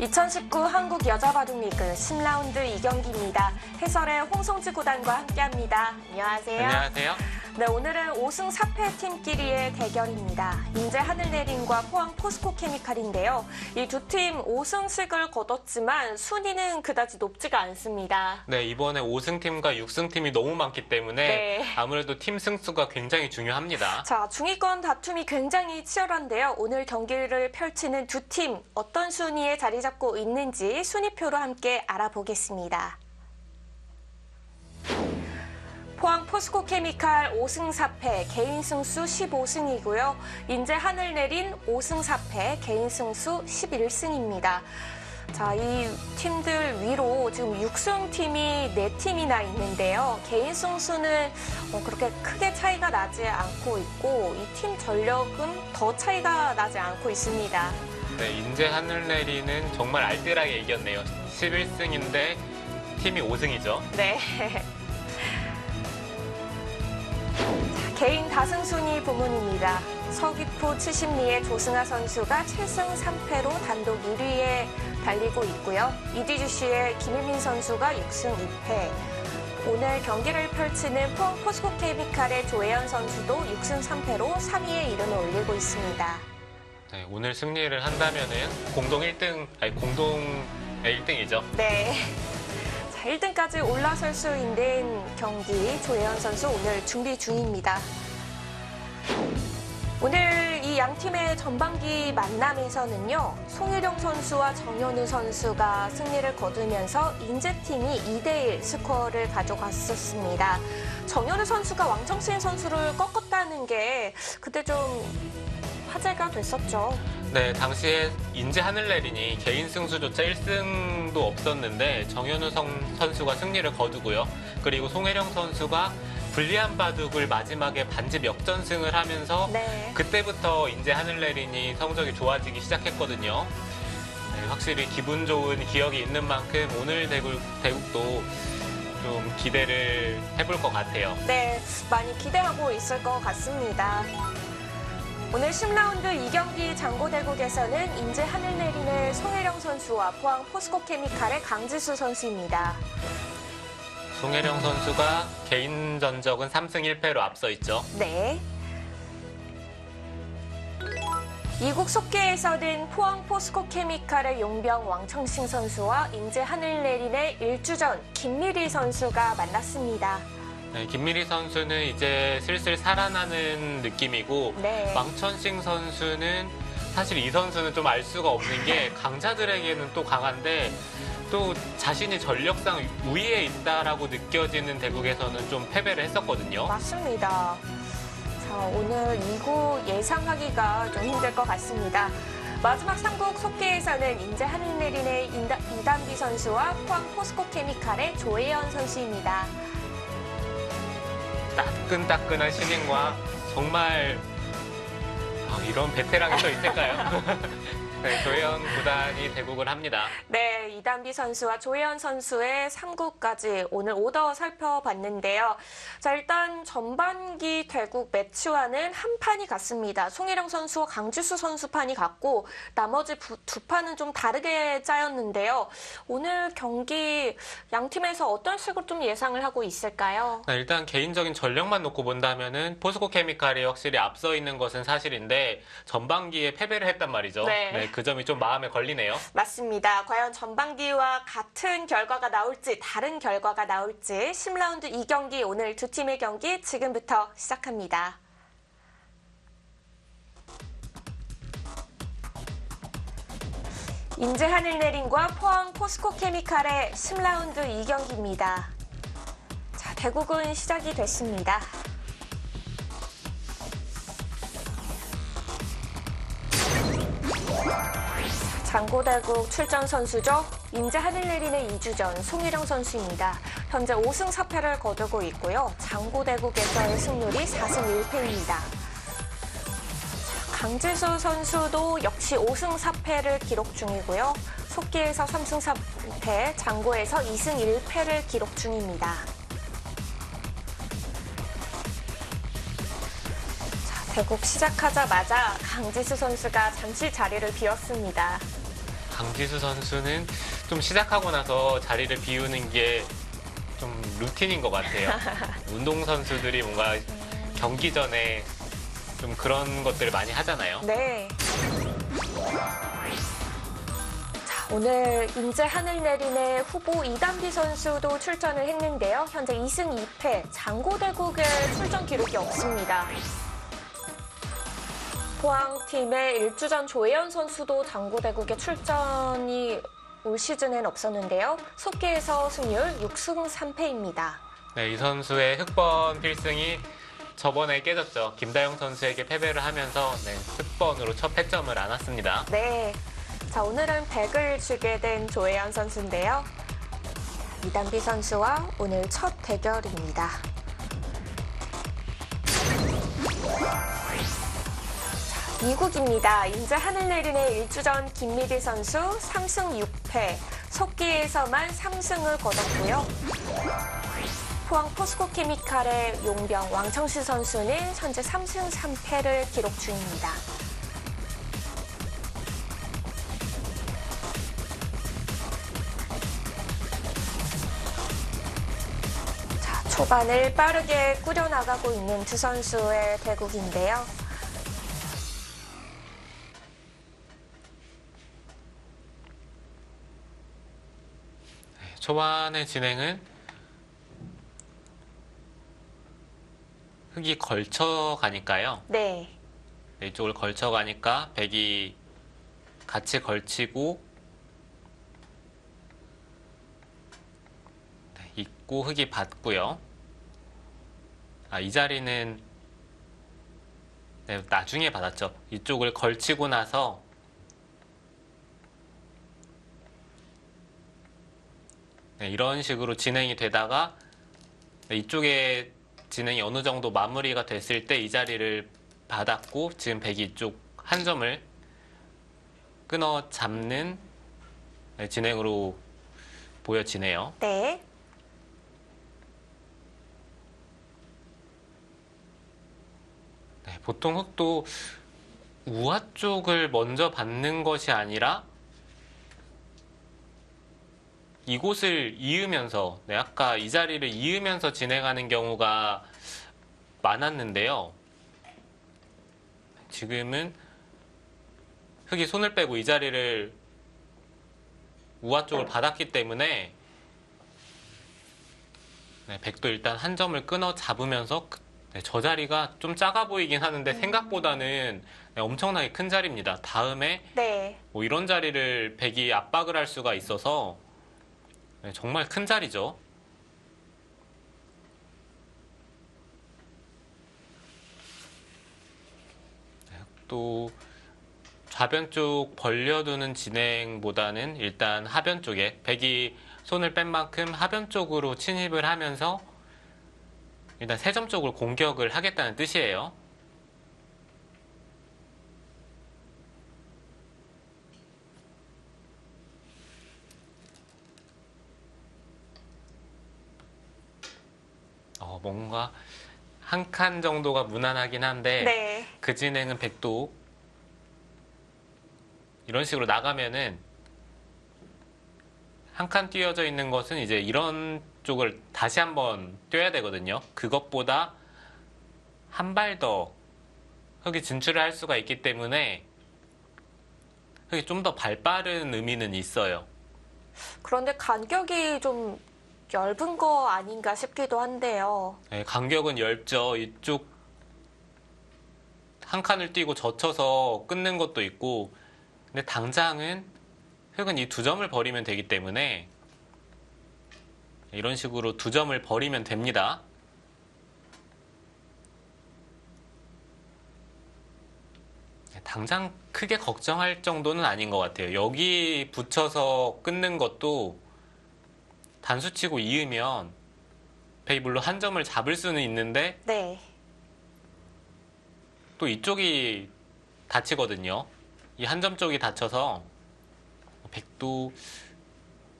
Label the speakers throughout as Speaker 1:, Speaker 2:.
Speaker 1: 2019 한국 여자바둑리그 10라운드 2경기입니다. 해설의 홍성지 구단과 함께합니다. 안녕하세요.
Speaker 2: 안녕하세요.
Speaker 1: 네, 오늘은 5승 4패 팀끼리의 대결입니다. 인제 하늘내린과 포항 포스코케미칼인데요. 이 두 팀 5승씩을 거뒀지만 순위는 그다지 높지가 않습니다.
Speaker 2: 네, 이번에 5승팀과 6승팀이 너무 많기 때문에
Speaker 1: 네.
Speaker 2: 아무래도 팀 승수가 굉장히 중요합니다.
Speaker 1: 자, 중위권 다툼이 굉장히 치열한데요. 오늘 경기를 펼치는 두 팀 어떤 순위에 자리 잡고 있는지 순위표로 함께 알아보겠습니다. 포항 포스코케미칼 5승 4패, 개인 승수 15승이고요. 인제 하늘내린 5승 4패, 개인 승수 11승입니다. 자, 이 팀들 위로 지금 6승 팀이 4팀이나 있는데요. 개인 승수는 그렇게 크게 차이가 나지 않고 있고 이 팀 전력은 더 차이가 나지 않고 있습니다.
Speaker 2: 네, 인제 하늘내리는 정말 알뜰하게 이겼네요. 11승인데 팀이 5승이죠.
Speaker 1: 네. 개인 다승 순위 부문입니다. 서귀포 70리의 조승아 선수가 7승 3패로 단독 1위에 달리고 있고요. 이디주시의 김일민 선수가 6승 2패. 오늘 경기를 펼치는 포항 포스코케미칼의 조혜연 선수도 6승 3패로 3위에 이름을 올리고 있습니다.
Speaker 2: 네, 오늘 승리를 한다면은 공동 1등이죠.
Speaker 1: 네. 1등까지 올라설 수 있는 경기 조혜연 선수 오늘 준비 중입니다. 오늘 이 양 팀의 전반기 만남에서는요. 송일영 선수와 정현우 선수가 승리를 거두면서 인제팀이 2대1 스코어를 가져갔었습니다. 정현우 선수가 왕청신 선수를 꺾었다는 게 그때 좀 화제가 됐었죠.
Speaker 2: 네, 당시에 인제 하늘내린이 개인 승수조차 1승도 없었는데 정현우 선수가 승리를 거두고요. 그리고 송혜령 선수가 불리한 바둑을 마지막에 반집 역전승을 하면서
Speaker 1: 네.
Speaker 2: 그때부터 인제 하늘내린이 성적이 좋아지기 시작했거든요. 네, 확실히 기분 좋은 기억이 있는 만큼 오늘 대국도 좀 기대를 해볼 것 같아요.
Speaker 1: 네, 많이 기대하고 있을 것 같습니다. 오늘 10라운드 2경기 장고대국에서는 인제 하늘내린의 송혜령 선수와 포항 포스코케미칼의 강지수 선수입니다.
Speaker 2: 송혜령 선수가 개인 전적은 3승 1패로 앞서 있죠.
Speaker 1: 네. 이국 속계에서는 포항 포스코케미칼의 용병 왕청신 선수와 인제 하늘내린의 1주전 김미리 선수가 만났습니다.
Speaker 2: 네, 김미리 선수는 이제 슬슬 살아나는 느낌이고
Speaker 1: 네.
Speaker 2: 왕천싱 선수는 사실 이 선수는 좀 알 수가 없는 게 강자들에게는 또 강한데 또 자신이 전력상 우위에 있다라고 느껴지는 대국에서는 좀 패배를 했었거든요.
Speaker 1: 맞습니다. 자, 오늘 2구 예상하기가 좀 힘들 것 같습니다. 마지막 3국 속계에서는 인제 하늘내린의 이단비 선수와 포항 포스코케미칼의 조혜연 선수입니다.
Speaker 2: 따끈따끈한 시즌과 정말 이런 베테랑이 또 있을까요? 네, 조혜연 구단이 대국을 합니다.
Speaker 1: 네, 이단비 선수와 조혜연 선수의 3국까지 오늘 오더 살펴봤는데요. 자, 일단 전반기 대국 매치와는 한 판이 같습니다. 송혜령 선수와 강지수 선수 판이 같고 나머지 두 판은 좀 다르게 짜였는데요. 오늘 경기 양 팀에서 어떤 식으로 좀 예상을 하고 있을까요?
Speaker 2: 네, 일단 개인적인 전력만 놓고 본다면은 포스코케미칼이 확실히 앞서 있는 것은 사실인데 전반기에 패배를 했단 말이죠.
Speaker 1: 네.
Speaker 2: 그 점이 좀 마음에 걸리네요.
Speaker 1: 맞습니다. 과연 전반기와 같은 결과가 나올지 다른 결과가 나올지 10라운드 2경기 오늘 두 팀의 경기 지금부터 시작합니다. 인제 하늘내린과 포항 포스코케미칼의 10라운드 2경기입니다. 자, 대국은 시작이 됐습니다. 장고대국 출전 선수죠. 인제 하늘내린의 2주전 송일영 선수입니다. 현재 5승 4패를 거두고 있고요. 장고대국에서의 승률이 4승 1패입니다. 강지수 선수도 역시 5승 4패를 기록 중이고요. 속기에서 3승 3패, 장고에서 2승 1패를 기록 중입니다. 자, 대국 시작하자마자 강지수 선수가 잠시 자리를 비웠습니다.
Speaker 2: 강지수 선수는 좀 시작하고 나서 자리를 비우는 게 좀 루틴인 것 같아요. 운동선수들이 뭔가 경기 전에 좀 그런 것들을 많이 하잖아요.
Speaker 1: 네. 자, 오늘 인제 하늘내린의 후보 이단비 선수도 출전을 했는데요. 현재 2승 2패, 장고대국의 출전 기록이 없습니다. 포항팀의 1주전 조혜연 선수도 장고대국에 출전이 올 시즌엔 없었는데요. 속기에서 승률 6승 3패입니다.
Speaker 2: 네, 이 선수의 흑번 필승이 저번에 깨졌죠. 김다영 선수에게 패배를 하면서 흑번으로 첫 패점을 안았습니다.
Speaker 1: 네. 자, 오늘은 100을 주게 된 조혜연 선수인데요. 이단비 선수와 오늘 첫 대결입니다. 2국입니다. 인제 하늘내린의 1주전 김미리 선수 3승 6패, 속기에서만 3승을 거뒀고요. 포항 포스코케미칼의 용병 왕청시 선수는 현재 3승 3패를 기록 중입니다. 자, 초반을 빠르게 꾸려나가고 있는 두 선수의 대국인데요.
Speaker 2: 초반의 진행은 흙이 걸쳐가니까요.
Speaker 1: 네.
Speaker 2: 이쪽을 걸쳐가니까 백이 같이 걸치고 있고 흙이 받고요. 이 자리는 나중에 받았죠. 이쪽을 걸치고 나서 이런 식으로 진행이 되다가 이쪽에 진행이 어느 정도 마무리가 됐을 때 이 자리를 받았고 지금 백이 이쪽 한 점을 끊어 잡는 진행으로 보여지네요.
Speaker 1: 네.
Speaker 2: 보통 흙도 우하 쪽을 먼저 받는 것이 아니라 이곳을 이으면서 아까 이 자리를 이으면서 진행하는 경우가 많았는데요. 지금은 흙이 손을 빼고 이 자리를 우하 쪽을 받았기 때문에 백도 일단 한 점을 끊어 잡으면서 저 자리가 좀 작아 보이긴 하는데 생각보다는 엄청나게 큰 자리입니다. 다음에 뭐 이런 자리를 백이 압박을 할 수가 있어서 정말 큰 자리죠. 또 좌변 쪽 벌려두는 진행보다는 일단 하변 쪽에 백이 손을 뺀 만큼 하변 쪽으로 침입을 하면서 일단 세 점 쪽으로 공격을 하겠다는 뜻이에요. 뭔가 한 칸 정도가 무난하긴 한데 그 진행은 백도 이런 식으로 나가면은 한 칸 띄어져 있는 것은 이제 이런 쪽을 다시 한번 뛰어야 되거든요. 그것보다 한 발 더 흙이 진출을 할 수가 있기 때문에 흙이 좀 더 발빠른 의미는 있어요.
Speaker 1: 그런데 간격이 좀 얇은 거 아닌가 싶기도 한데요.
Speaker 2: 네, 간격은 얇죠. 이쪽 한 칸을 띄고 젖혀서 끊는 것도 있고, 근데 당장은 흙은 이 두 점을 버리면 되기 때문에 이런 식으로 두 점을 버리면 됩니다. 당장 크게 걱정할 정도는 아닌 것 같아요. 여기 붙여서 끊는 것도 단수치고 이으면 백이 물론 한 점을 잡을 수는 있는데 또 이쪽이 다치거든요. 이 한 점 쪽이 다쳐서 백도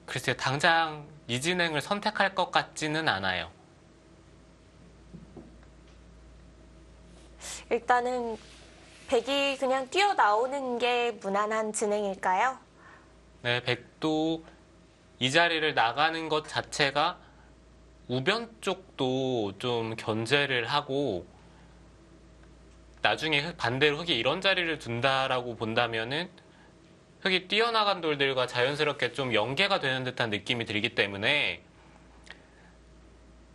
Speaker 2: 글쎄요, 당장 이 진행을 선택할 것 같지는 않아요.
Speaker 1: 일단은 백이 그냥 뛰어나오는 게 무난한 진행일까요?
Speaker 2: 네, 백도 이 자리를 나가는 것 자체가 우변 쪽도 좀 견제를 하고 나중에 반대로 흙이 이런 자리를 둔다라고 본다면은 흙이 뛰어나간 돌들과 자연스럽게 좀 연계가 되는 듯한 느낌이 들기 때문에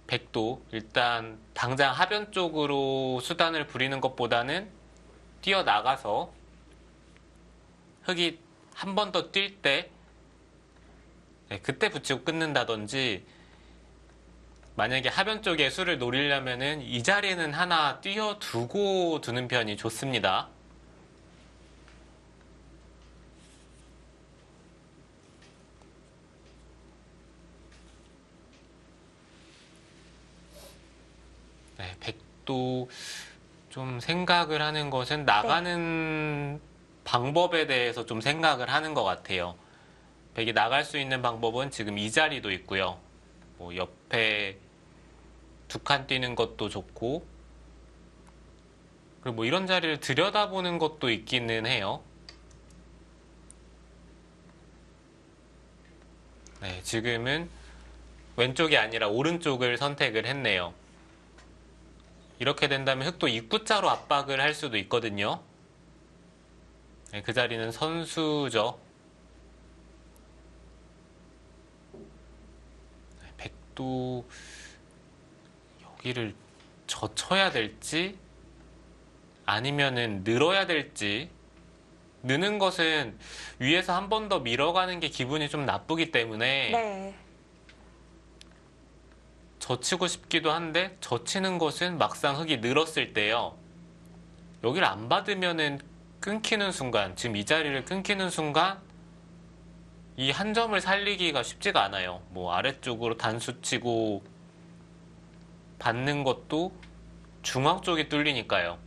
Speaker 2: 백도 일단 당장 하변 쪽으로 수단을 부리는 것보다는 뛰어나가서 흙이 한 번 더 뛸 때 그때 붙이고 끊는다든지 만약에 하변 쪽에 수를 노리려면은 이 자리는 하나 띄워두고 두는 편이 좋습니다. 네, 백도 좀 생각을 하는 것은 나가는 방법에 대해서 좀 생각을 하는 것 같아요. 백이 나갈 수 있는 방법은 지금 이 자리도 있고요. 뭐 옆에 두 칸 뛰는 것도 좋고, 그리고 뭐 이런 자리를 들여다보는 것도 있기는 해요. 네, 지금은 왼쪽이 아니라 오른쪽을 선택을 했네요. 이렇게 된다면 흙도 입구자로 압박을 할 수도 있거든요. 네, 그 자리는 선수죠. 백도 여기를 젖혀야 될지 아니면은 늘어야 될지, 느는 것은 위에서 한 번 더 밀어가는 게 기분이 좀 나쁘기 때문에
Speaker 1: 네.
Speaker 2: 젖히고 싶기도 한데 젖히는 것은 막상 흙이 늘었을 때요. 여기를 안 받으면은 끊기는 순간, 지금 이 자리를 끊기는 순간 이 한 점을 살리기가 쉽지가 않아요. 뭐 아래쪽으로 단수 치고 받는 것도 중앙 쪽이 뚫리니까요.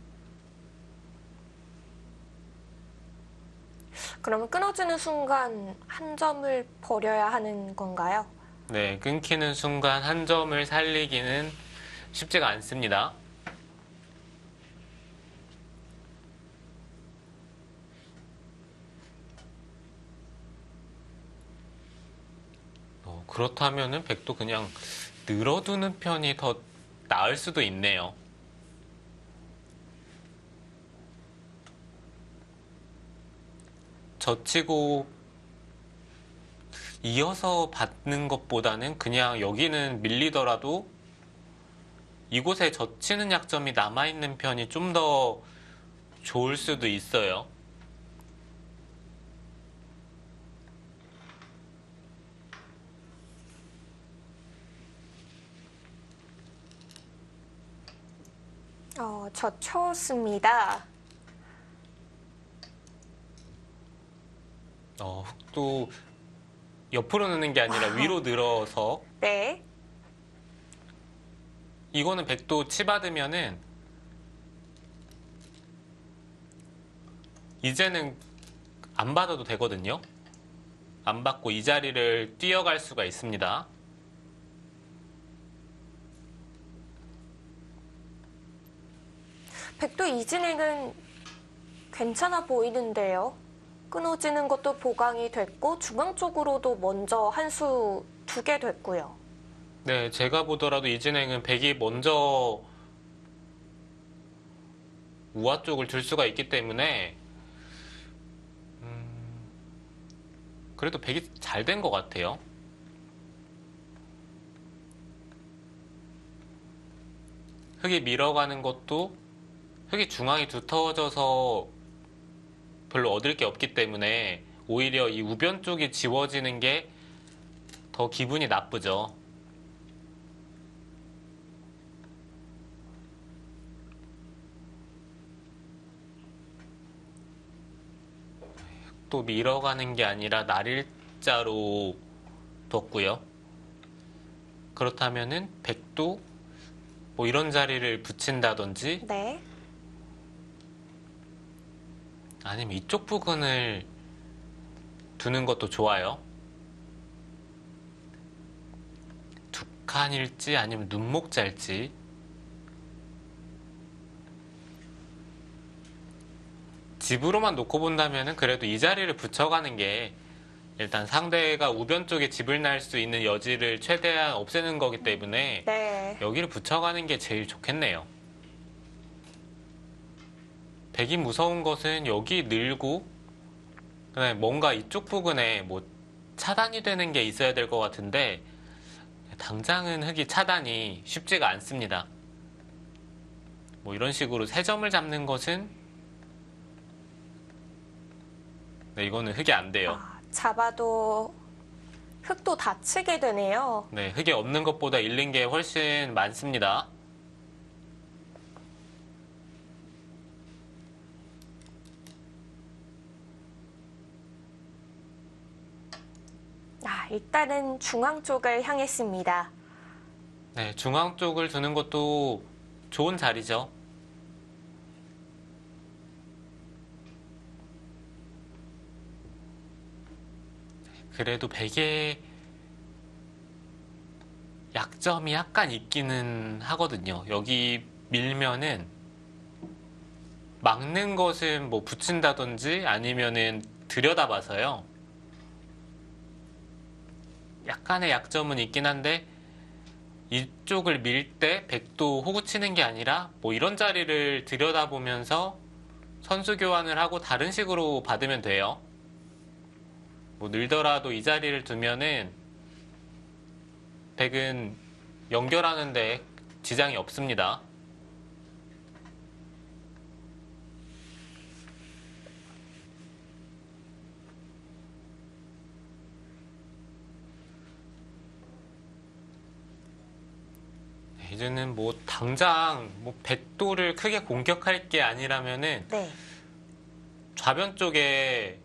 Speaker 1: 그러면 끊어지는 순간 한 점을 버려야 하는 건가요?
Speaker 2: 네, 끊기는 순간 한 점을 살리기는 쉽지가 않습니다. 그렇다면은 백도 그냥 늘어두는 편이 더 나을 수도 있네요. 젖히고 이어서 받는 것보다는 그냥 여기는 밀리더라도 이곳에 젖히는 약점이 남아있는 편이 좀 더 좋을 수도 있어요.
Speaker 1: 젖혔습니다.
Speaker 2: 흙도 옆으로 넣는 게 아니라 위로 늘어서
Speaker 1: 네.
Speaker 2: 이거는 백도 치받으면은 이제는 안 받아도 되거든요. 안 받고 이 자리를 뛰어갈 수가 있습니다.
Speaker 1: 백도 이 진행은 괜찮아 보이는데요. 끊어지는 것도 보강이 됐고 중앙 쪽으로도 먼저 한 수 두게 됐고요.
Speaker 2: 네, 제가 보더라도 이 진행은 백이 먼저 우아 쪽을 들 수가 있기 때문에 그래도 백이 잘 된 것 같아요. 흙이 밀어가는 것도 흙이 중앙이 두터워져서 별로 얻을 게 없기 때문에 오히려 이 우변 쪽이 지워지는 게 더 기분이 나쁘죠. 또 밀어가는 게 아니라 날일자로 뒀고요. 그렇다면은 백도 뭐 이런 자리를 붙인다든지
Speaker 1: 네.
Speaker 2: 아니면 이쪽 부근을 두는 것도 좋아요. 두 칸일지 아니면 눈목자일지. 집으로만 놓고 본다면은 그래도 이 자리를 붙여가는 게 일단 상대가 우변 쪽에 집을 날 수 있는 여지를 최대한 없애는 거기 때문에
Speaker 1: 네.
Speaker 2: 여기를 붙여가는 게 제일 좋겠네요. 백이 무서운 것은 여기 늘고 그다음에 뭔가 이쪽 부근에 뭐 차단이 되는 게 있어야 될 것 같은데 당장은 흑이 차단이 쉽지가 않습니다. 뭐 이런 식으로 세 점을 잡는 것은 네, 이거는 흑이 안 돼요.
Speaker 1: 잡아도 흑도 다치게 되네요.
Speaker 2: 네, 흑이 없는 것보다 잃는 게 훨씬 많습니다.
Speaker 1: 일단은 중앙 쪽을 향했습니다.
Speaker 2: 네, 중앙 쪽을 두는 것도 좋은 자리죠. 그래도 백의 약점이 약간 있기는 하거든요. 여기 밀면은 막는 것은 뭐 붙인다든지 아니면은 들여다봐서요. 약간의 약점은 있긴 한데 이쪽을 밀 때 백도 호구 치는 게 아니라 뭐 이런 자리를 들여다보면서 선수 교환을 하고 다른 식으로 받으면 돼요. 뭐 늘더라도 이 자리를 두면은 백은 연결하는데 지장이 없습니다. 이제는 뭐 당장 뭐 백도를 크게 공격할 게 아니라면은
Speaker 1: 네.
Speaker 2: 좌변 쪽에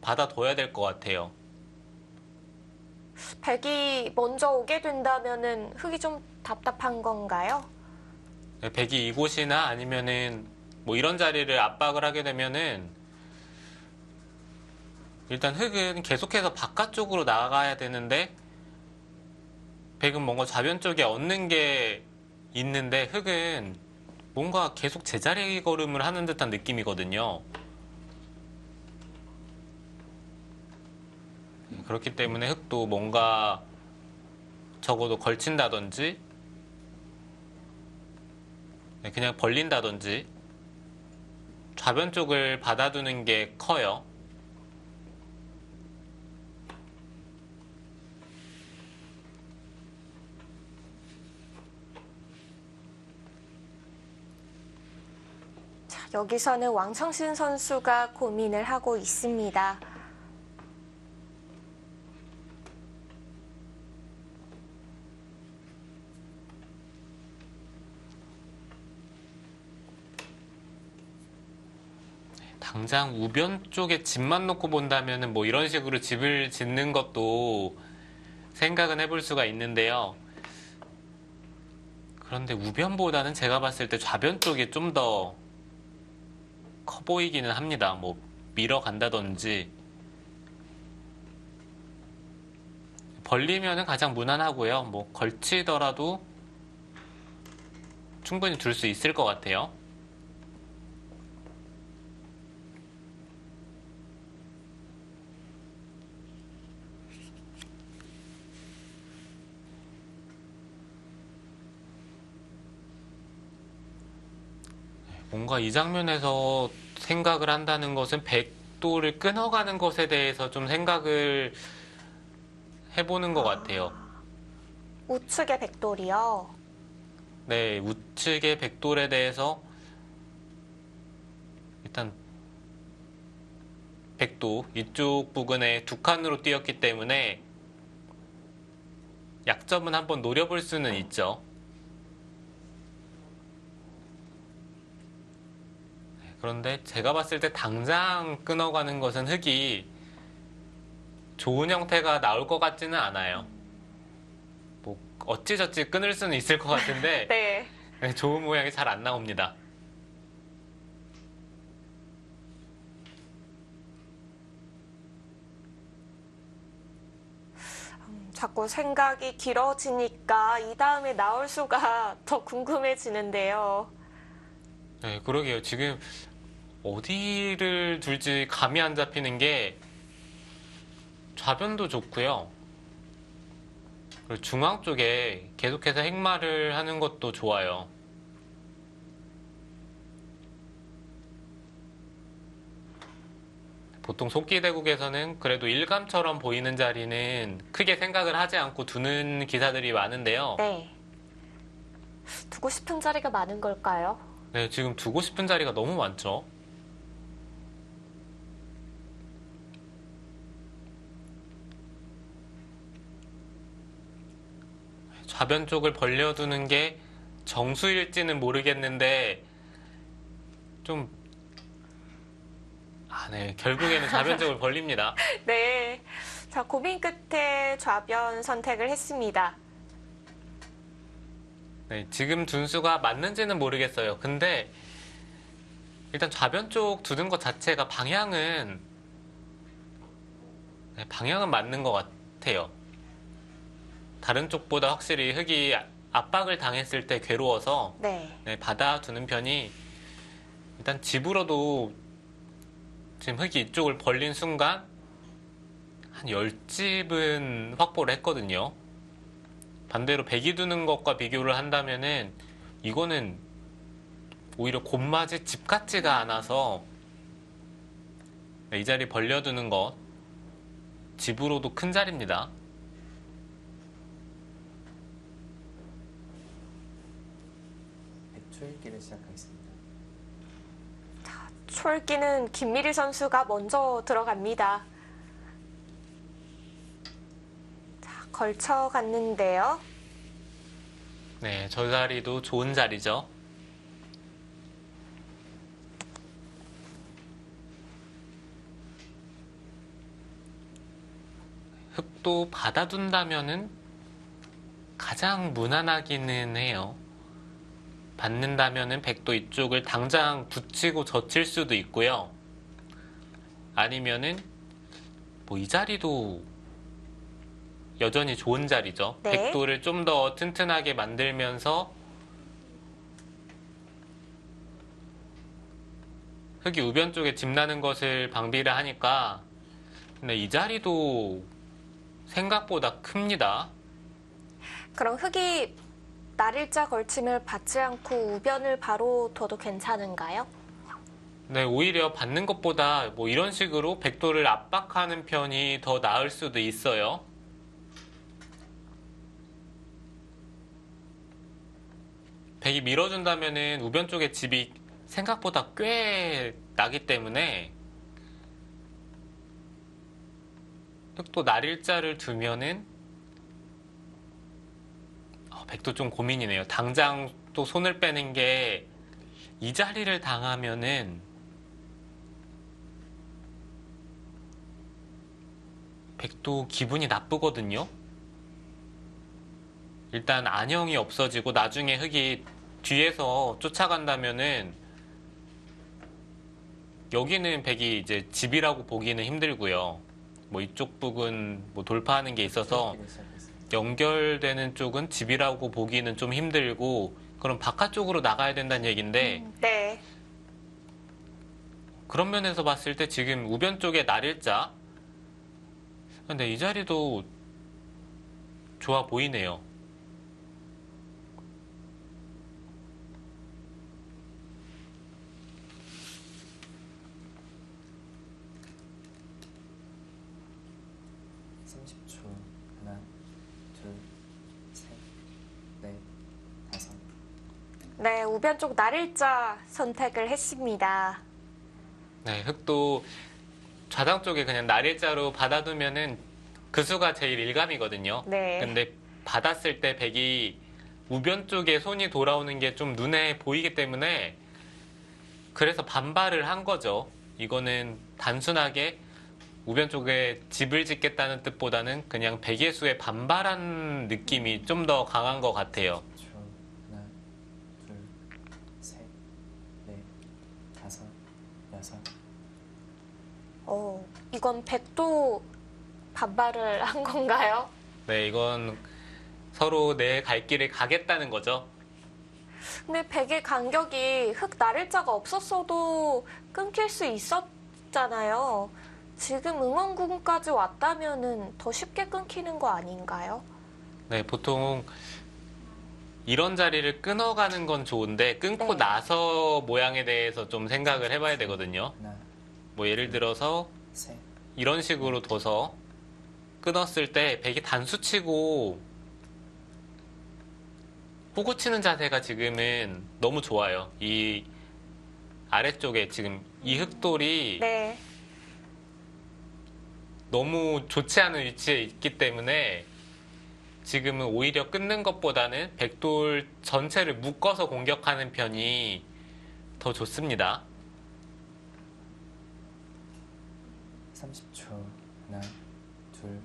Speaker 2: 받아둬야 될 것 같아요.
Speaker 1: 백이 먼저 오게 된다면은 흑이 좀 답답한 건가요?
Speaker 2: 백이 이곳이나 아니면은 뭐 이런 자리를 압박을 하게 되면은 일단 흑은 계속해서 바깥쪽으로 나가야 되는데 백은 뭔가 좌변 쪽에 얻는 게 있는데 흑은 뭔가 계속 제자리 걸음을 하는 듯한 느낌이거든요. 그렇기 때문에 흑도 뭔가 적어도 걸친다든지 그냥 벌린다든지 좌변 쪽을 받아두는 게 커요.
Speaker 1: 여기서는 왕청신 선수가 고민을 하고 있습니다.
Speaker 2: 당장 우변 쪽에 집만 놓고 본다면은 뭐 이런 식으로 집을 짓는 것도 생각은 해볼 수가 있는데요. 그런데 우변보다는 제가 봤을 때 좌변 쪽이 좀 더 커 보이기는 합니다. 뭐 밀어 간다든지 벌리면은 가장 무난하고요. 뭐 걸치더라도 충분히 둘 수 있을 것 같아요. 뭔가 이 장면에서 생각을 한다는 것은 백도를 끊어가는 것에 대해서 좀 생각을 해보는 것 같아요.
Speaker 1: 우측의 백돌이요.
Speaker 2: 네, 우측의 백돌에 대해서 일단 백도 이쪽 부근에 두 칸으로 뛰었기 때문에 약점은 한번 노려볼 수는 있죠. 그런데 제가 봤을 때 당장 끊어가는 것은 흑이 좋은 형태가 나올 것 같지는 않아요. 뭐 어찌저찌 끊을 수는 있을 것 같은데
Speaker 1: 네.
Speaker 2: 좋은 모양이 잘 안 나옵니다.
Speaker 1: 자꾸 생각이 길어지니까 이 다음에 나올 수가 더 궁금해지는데요.
Speaker 2: 네, 그러게요. 지금 어디를 둘지 감이 안 잡히는 게 좌변도 좋고요. 그리고 중앙 쪽에 계속해서 행마를 하는 것도 좋아요. 보통 속기대국에서는 그래도 일감처럼 보이는 자리는 크게 생각을 하지 않고 두는 기사들이 많은데요.
Speaker 1: 네. 두고 싶은 자리가 많은 걸까요?
Speaker 2: 네, 지금 두고 싶은 자리가 너무 많죠. 좌변 쪽을 벌려두는 게 정수일지는 모르겠는데 네, 결국에는 좌변 쪽을 벌립니다.
Speaker 1: 네. 자, 고민 끝에 좌변 선택을 했습니다.
Speaker 2: 네, 지금 둔수가 맞는지는 모르겠어요. 근데 일단 좌변 쪽 두는 것 자체가 방향은 맞는 것 같아요. 다른 쪽보다 확실히 흙이 압박을 당했을 때 괴로워서
Speaker 1: 네.
Speaker 2: 받아두는 편이 일단 집으로도 지금 흙이 이쪽을 벌린 순간 한 10집은 확보를 했거든요. 반대로 백이 두는 것과 비교를 한다면은 이거는 오히려 곶맞이 집 같지가 않아서 이 자리 벌려두는 것 집으로도 큰 자리입니다.
Speaker 3: 초읽기를 시작하겠습니다.
Speaker 1: 초읽기는 김미리 선수가 먼저 들어갑니다. 자, 걸쳐 갔는데요.
Speaker 2: 네, 저 자리도 좋은 자리죠. 흙도 받아둔다면은 가장 무난하기는 해요. 받는다면은 백도 이쪽을 당장 붙이고 젖힐 수도 있고요. 아니면은 뭐 이 자리도 여전히 좋은 자리죠.
Speaker 1: 네.
Speaker 2: 백도를 좀 더 튼튼하게 만들면서 흙이 우변 쪽에 집 나는 것을 방비를 하니까 근데 이 자리도 생각보다 큽니다.
Speaker 1: 그럼 흙이 날일자 걸침을 받지 않고 우변을 바로 둬도 괜찮은가요?
Speaker 2: 네, 오히려 받는 것보다 뭐 이런 식으로 백도를 압박하는 편이 더 나을 수도 있어요. 백이 밀어준다면은 우변 쪽에 집이 생각보다 꽤 나기 때문에 흙도 날일자를 두면은 백도 좀 고민이네요. 당장 또 손을 빼는 게 이 자리를 당하면은 백도 기분이 나쁘거든요. 일단 안형이 없어지고 나중에 흙이 뒤에서 쫓아간다면은 여기는 백이 이제 집이라고 보기는 힘들고요. 뭐 이쪽 부분 뭐 돌파하는 게 있어서
Speaker 3: 초읽기를 시작하겠습니다.
Speaker 2: 연결되는 쪽은 집이라고 보기는 좀 힘들고 그럼 바깥쪽으로 나가야 된다는 얘기인데
Speaker 1: 네.
Speaker 2: 그런 면에서 봤을 때 지금 우변 쪽에 날일자 근데 이 자리도 좋아 보이네요.
Speaker 3: 하나, 둘, 셋, 넷, 다섯.
Speaker 1: 네, 우변 쪽 날일자 선택을 했습니다.
Speaker 2: 네, 흙도 좌당 쪽에 그냥 날일자로 받아두면은 그 수가 제일 일감이거든요.
Speaker 1: 네.
Speaker 2: 근데 받았을 때 백이 우변 쪽에 손이 돌아오는 게 좀 눈에 보이기 때문에 그래서 반발을 한 거죠. 이거는 단순하게 우변 쪽에 집을 짓겠다는 뜻보다는 그냥 백의 수에 반발한 느낌이 좀 더 강한 것 같아요.
Speaker 3: 하나, 둘, 셋, 넷, 다섯, 여섯.
Speaker 1: 이건 백도 반발을 한 건가요?
Speaker 2: 네, 이건 서로 내 갈 길을 가겠다는 거죠.
Speaker 1: 근데 백의 간격이 흙 날일자가 없었어도 끊길 수 있었잖아요. 지금 응원군까지 왔다면은 더 쉽게 끊기는 거 아닌가요?
Speaker 2: 네, 보통 이런 자리를 끊어가는 건 좋은데 끊고
Speaker 1: 네.
Speaker 2: 나서 모양에 대해서 좀 생각을 해봐야 되거든요.
Speaker 3: 하나,
Speaker 2: 뭐 예를 들어서
Speaker 3: 셋,
Speaker 2: 이런 식으로 둬서 끊었을 때 백이 단수 치고 호구 치는 자세가 지금은 너무 좋아요. 이 아래쪽에 지금 이 흑돌이
Speaker 1: 네.
Speaker 2: 너무 좋지 않은 위치에 있기 때문에 지금은 오히려 끊는 것보다는 백돌 전체를 묶어서 공격하는 편이 더 좋습니다.
Speaker 3: 30초. 하나, 둘,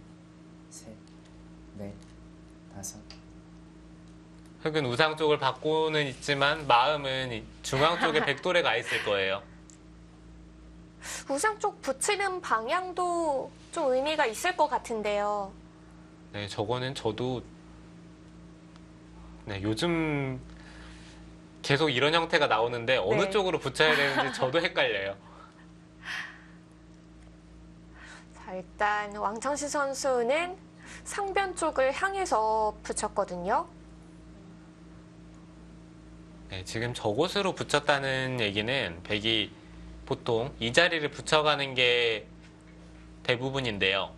Speaker 3: 셋, 넷, 다섯.
Speaker 2: 흑은 우상 쪽을 받고는 있지만 마음은 중앙 쪽에 백돌에 가 있을 거예요.
Speaker 1: 우상 쪽 붙이는 방향도 좀 의미가 있을 것 같은데요.
Speaker 2: 네, 저거는 저도 네, 요즘 계속 이런 형태가 나오는데 어느
Speaker 1: 네.
Speaker 2: 쪽으로 붙여야 되는지 저도 헷갈려요.
Speaker 1: 자, 일단 왕청시 선수는 상변 쪽을 향해서 붙였거든요.
Speaker 2: 네, 지금 저곳으로 붙였다는 얘기는 백이 보통 이 자리를 붙여가는 게 대부분인데요.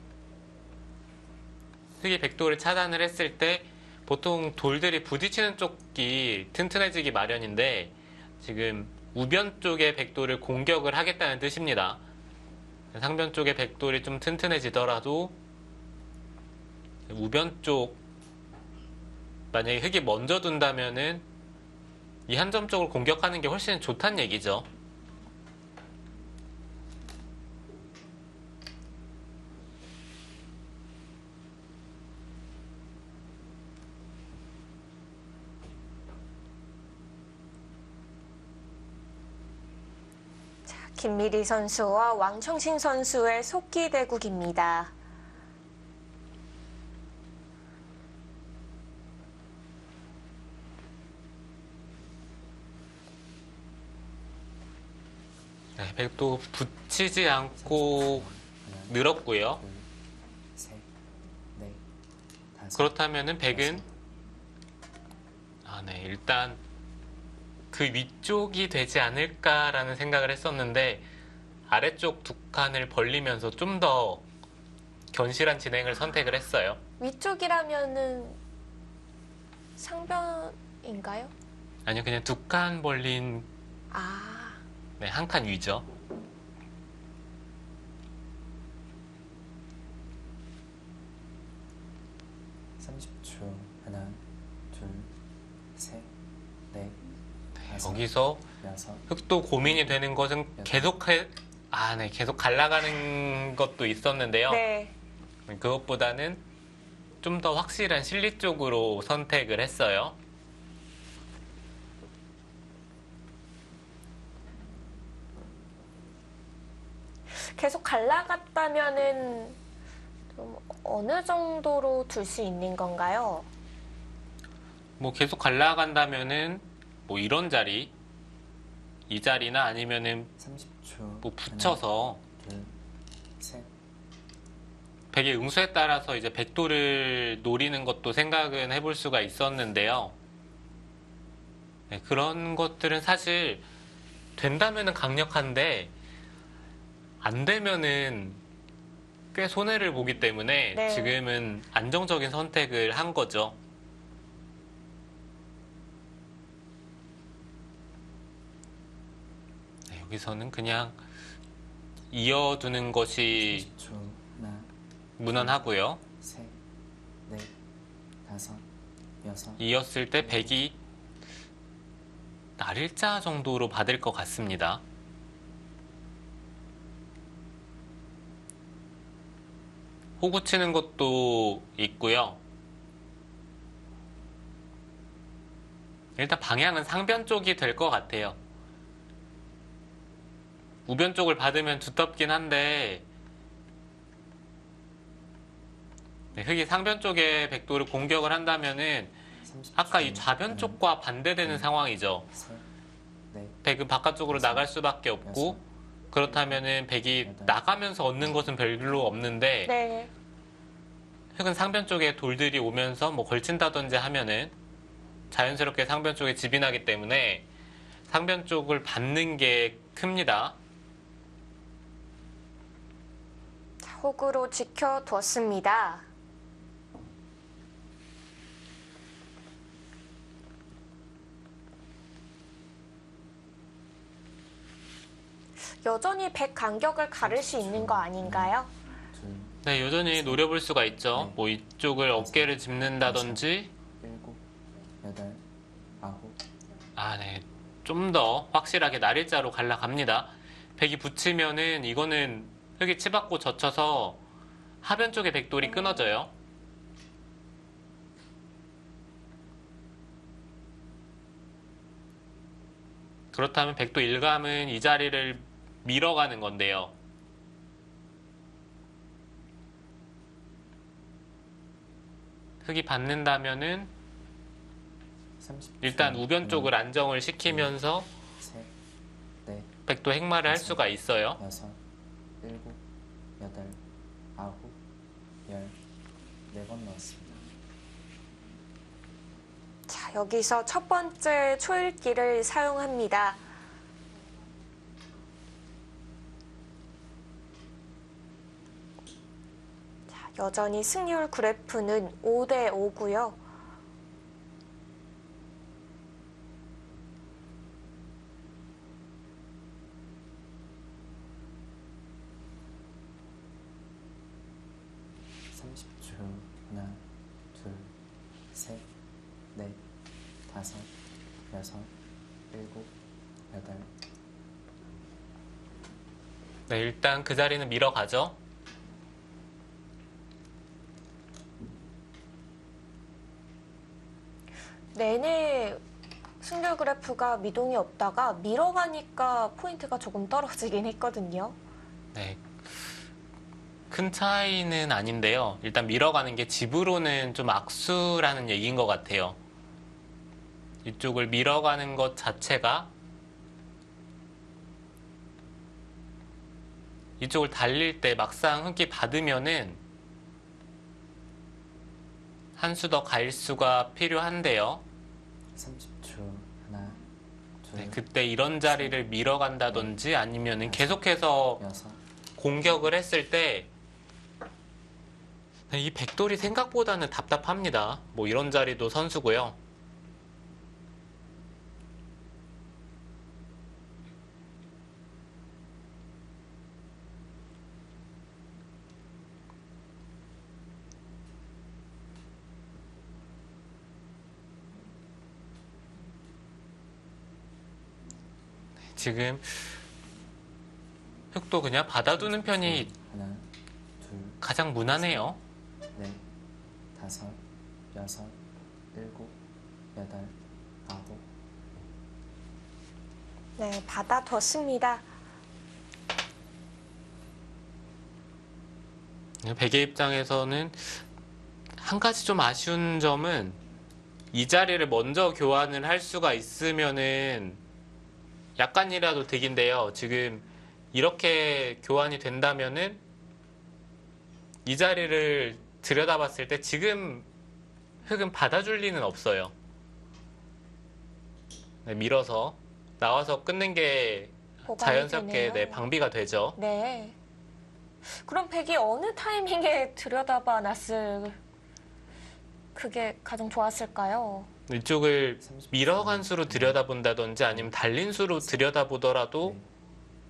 Speaker 2: 흑이 백돌을 차단을 했을 때 보통 돌들이 부딪히는 쪽이 튼튼해지기 마련인데 지금 우변 쪽의 백돌을 공격을 하겠다는 뜻입니다. 상변 쪽의 백돌이 좀 튼튼해지더라도 우변 쪽 만약에 흑이 먼저 둔다면은 이 한 점 쪽을 공격하는 게 훨씬 좋다는 얘기죠.
Speaker 1: 김미리 선수와 왕청신 선수의 속기 대국입니다.
Speaker 2: 네, 백도 붙이지 않고
Speaker 3: 하나,
Speaker 2: 늘었고요.
Speaker 3: 둘, 셋, 넷, 다섯.
Speaker 2: 그렇다면은 백은 네, 일단 그 위쪽이 되지 않을까라는 생각을 했었는데 아래쪽 두 칸을 벌리면서 좀 더 견실한 진행을 선택을 했어요.
Speaker 1: 위쪽이라면은 상변인가요?
Speaker 2: 아니요, 그냥 두 칸 벌린
Speaker 1: 아,
Speaker 2: 네, 한 칸 위죠.
Speaker 3: (30초) 하나, 둘, 셋, 넷, 다섯,
Speaker 2: 여기서
Speaker 3: 여섯.
Speaker 2: 흑도 고민이 되는 것은 계속 갈라가는 것도 있었는데요.
Speaker 1: 네.
Speaker 2: 그것보다는 좀 더 확실한 실리 쪽으로 선택을 했어요.
Speaker 1: 계속 갈라갔다면은 좀 어느 정도로 둘 수 있는 건가요?
Speaker 2: 뭐 계속 갈라간다면은 뭐 이런 자리, 이 자리나 아니면은
Speaker 3: 30초.
Speaker 2: 뭐 붙여서
Speaker 3: 하나, 둘, 셋.
Speaker 2: 백의 응수에 따라서 이제 백도를 노리는 것도 생각은 해볼 수가 있었는데요. 네, 그런 것들은 사실 된다면은 강력한데 안 되면은 꽤 손해를 보기 때문에
Speaker 1: 네.
Speaker 2: 지금은 안정적인 선택을 한 거죠. 네, 여기서는 그냥 이어두는 것이
Speaker 3: 30초. 하나,
Speaker 2: 무난하고요.
Speaker 3: 셋, 넷, 다섯, 여섯.
Speaker 2: 이었을 때 백이 날일자 정도로 받을 것 같습니다. 호구 치는 것도 있고요. 일단 방향은 상변 쪽이 될 것 같아요. 우변 쪽을 받으면 두텁긴 한데 네, 흑이 상변 쪽에 백도를 공격을 한다면은
Speaker 3: 30초.
Speaker 2: 아까 이 좌변
Speaker 3: 하나,
Speaker 2: 쪽과 반대되는 상황이죠.
Speaker 3: 셋, 넷,
Speaker 2: 백은 바깥쪽으로 나갈 수밖에 없고 그렇다면은 백이 나가면서 얻는 것은 별로 없는데
Speaker 1: 네.
Speaker 2: 흙은 상변 쪽에 돌들이 오면서 뭐 걸친다든지 하면은 자연스럽게 상변 쪽에 집이 나기 때문에 상변 쪽을 받는 게 큽니다.
Speaker 1: 자, 호구로 지켜두었습니다. 여전히 백 간격을 가를 수 있는 거 아닌가요?
Speaker 3: 둘,
Speaker 2: 네, 여전히 노려볼 수가 있죠.
Speaker 3: 네.
Speaker 2: 뭐 이쪽을 어깨를 짚는다든지.
Speaker 3: 일곱, 여덟, 아홉,
Speaker 2: 아, 네. 좀 더 확실하게 날일자로 갈라갑니다. 백이 붙이면은 이거는 흙이 치받고 젖혀서 하변 쪽에 백돌이 끊어져요. 그렇다면 백도 일감은 이 자리를 밀어가는 건데요. 흙이 받는다면은
Speaker 3: 30초.
Speaker 2: 일단 우변 쪽을 안정을 시키면서
Speaker 3: 셋, 넷,
Speaker 2: 백도 행마를 할 수가 있어요.
Speaker 3: 여섯, 일곱, 여덟, 아홉, 열, 4번 넣었습니다.
Speaker 1: 자, 여기서 첫 번째 초읽기를 사용합니다. 자, 여전히 승률 그래프는 5대 5고요.
Speaker 3: (30초) 하나, 둘, 셋, 넷, 다섯, 여섯, 일곱, 여덟.
Speaker 2: 네, 일단 그 자리는 밀어가죠.
Speaker 1: 내내 승률 그래프가 미동이 없다가 밀어가니까 포인트가 조금 떨어지긴 했거든요.
Speaker 2: 네. 큰 차이는 아닌데요. 일단 밀어가는 게 집으로는 좀 악수라는 얘기인 것 같아요. 이쪽을 밀어가는 것 자체가 이쪽을 달릴 때 막상 흙이 받으면은 한 수 더 갈 수가 필요한데요.
Speaker 3: 30초 하나, 둘,
Speaker 2: 네, 그때 이런 자리를 밀어간다든지 아니면은 계속해서
Speaker 3: 여섯,
Speaker 2: 공격을 했을 때 이 백돌이 생각보다는 답답합니다. 뭐 이런 자리도 선수고요. 지금 흙도 그냥 받아두는 편이
Speaker 3: 하나, 둘,
Speaker 2: 가장 무난해요.
Speaker 3: 넷, 다섯, 여섯, 일곱, 여덟, 아홉.
Speaker 1: 네, 받아뒀습니다.
Speaker 2: 백의 입장에서는 한 가지 좀 아쉬운 점은 이 자리를 먼저 교환을 할 수가 있으면은 약간이라도 득인데요. 지금 이렇게 교환이 된다면은 이 자리를 들여다봤을 때 지금 흙은 받아줄 리는 없어요. 네, 밀어서 나와서 끊는 게
Speaker 1: 보강이
Speaker 2: 자연스럽게
Speaker 1: 되네요.
Speaker 2: 네, 방비가 되죠.
Speaker 1: 네. 그럼 백이 어느 타이밍에 들여다봐 놨을 그게 가장 좋았을까요?
Speaker 2: 이쪽을 밀어간 수로 들여다본다든지 아니면 달린 수로 들여다보더라도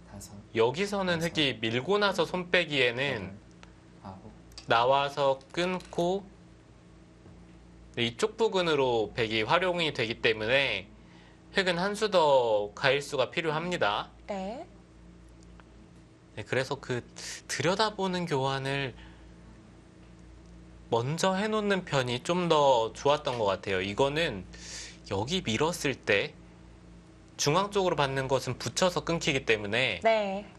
Speaker 3: 넷, 다섯,
Speaker 2: 여기서는 흙이 밀고 나서 손
Speaker 3: 여덟,
Speaker 2: 빼기에는
Speaker 3: 아홉.
Speaker 2: 나와서 끊고 이쪽 부근으로 백이 활용이 되기 때문에 흙은 한 수 더 가일 수가 필요합니다.
Speaker 1: 네.
Speaker 2: 네, 그래서 그 들여다보는 교환을 먼저 해놓는 편이 좀 더 좋았던 것 같아요. 이거는 여기 밀었을 때 중앙 쪽으로 받는 것은 붙여서 끊기기 때문에
Speaker 1: 네.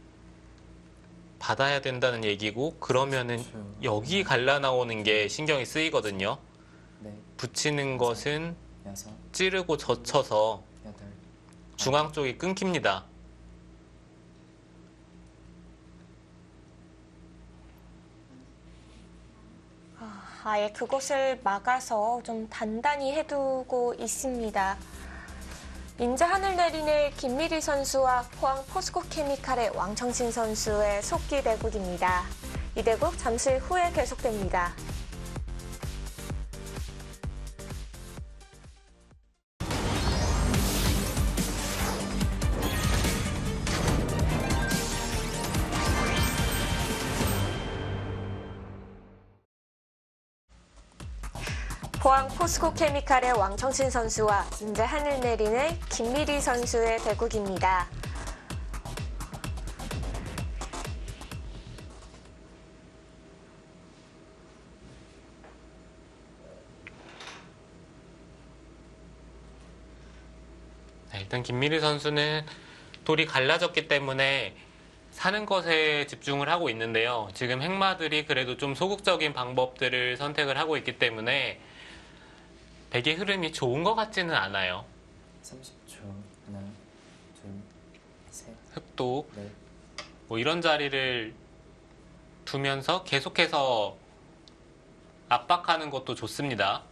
Speaker 2: 받아야 된다는 얘기고 그러면은 여기 갈라 나오는 게 신경이 쓰이거든요.
Speaker 3: 넷,
Speaker 2: 붙이는 것은
Speaker 3: 여섯,
Speaker 2: 찌르고 젖혀서
Speaker 3: 여덟,
Speaker 2: 중앙 쪽이 끊깁니다.
Speaker 1: 아예 그곳을 막아서 좀 단단히 해두고 있습니다. 인제 하늘내린의 김미리 선수와 포항 포스코케미칼의 왕청신 선수의 속기 대국입니다. 이 대국 잠시 후에 계속됩니다. 포항 포스코케미칼의 왕청신 선수와 인제 하늘내린의 김미리 선수의 대국입니다.
Speaker 2: 네, 일단 김미리 선수는 돌이 갈라졌기 때문에 사는 것에 집중을 하고 있는데요. 지금 행마들이 그래도 좀 소극적인 방법들을 선택을 하고 있기 때문에 백의 흐름이 좋은 것 같지는 않아요.
Speaker 3: 30초. 하나, 둘, 셋,
Speaker 2: 흑도
Speaker 3: 넷,
Speaker 2: 뭐 이런 자리를 두면서 계속해서 압박하는 것도 좋습니다.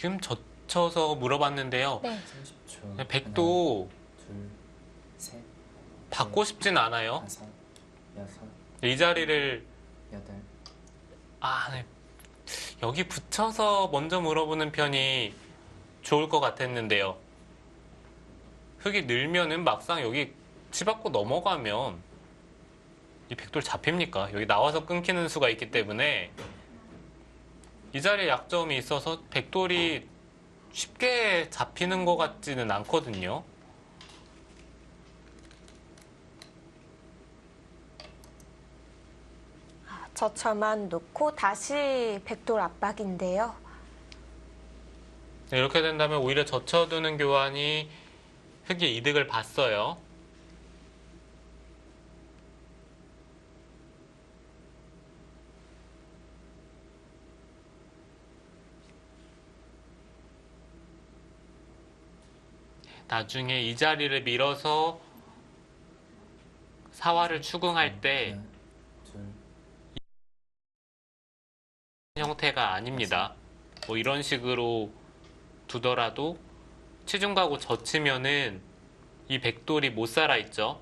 Speaker 2: 지금 젖혀서 물어봤는데요.
Speaker 1: 네.
Speaker 3: 30초.
Speaker 2: 백도
Speaker 3: 하나, 둘, 셋,
Speaker 2: 받고 싶진 않아요.
Speaker 3: 다섯, 여섯,
Speaker 2: 이 자리를
Speaker 3: 여덟.
Speaker 2: 네. 여기 붙여서 먼저 물어보는 편이 좋을 것 같았는데요. 흙이 늘면은 막상 여기 치받고 넘어가면 이 백돌 잡힙니까? 여기 나와서 끊기는 수가 있기 때문에 이 자리에 약점이 있어서 백돌이 쉽게 잡히는 것 같지는 않거든요.
Speaker 1: 저처만 놓고 다시 백돌 압박인데요.
Speaker 2: 네, 이렇게 된다면 오히려 젖혀두는 교환이 흙이 이득을 봤어요. 나중에 이 자리를 밀어서 사활을 추궁할 때
Speaker 3: 하나, 둘,
Speaker 2: 형태가 아닙니다. 뭐 이런 식으로 두더라도 치중 가고 젖히면은 이 백돌이 못 살아있죠.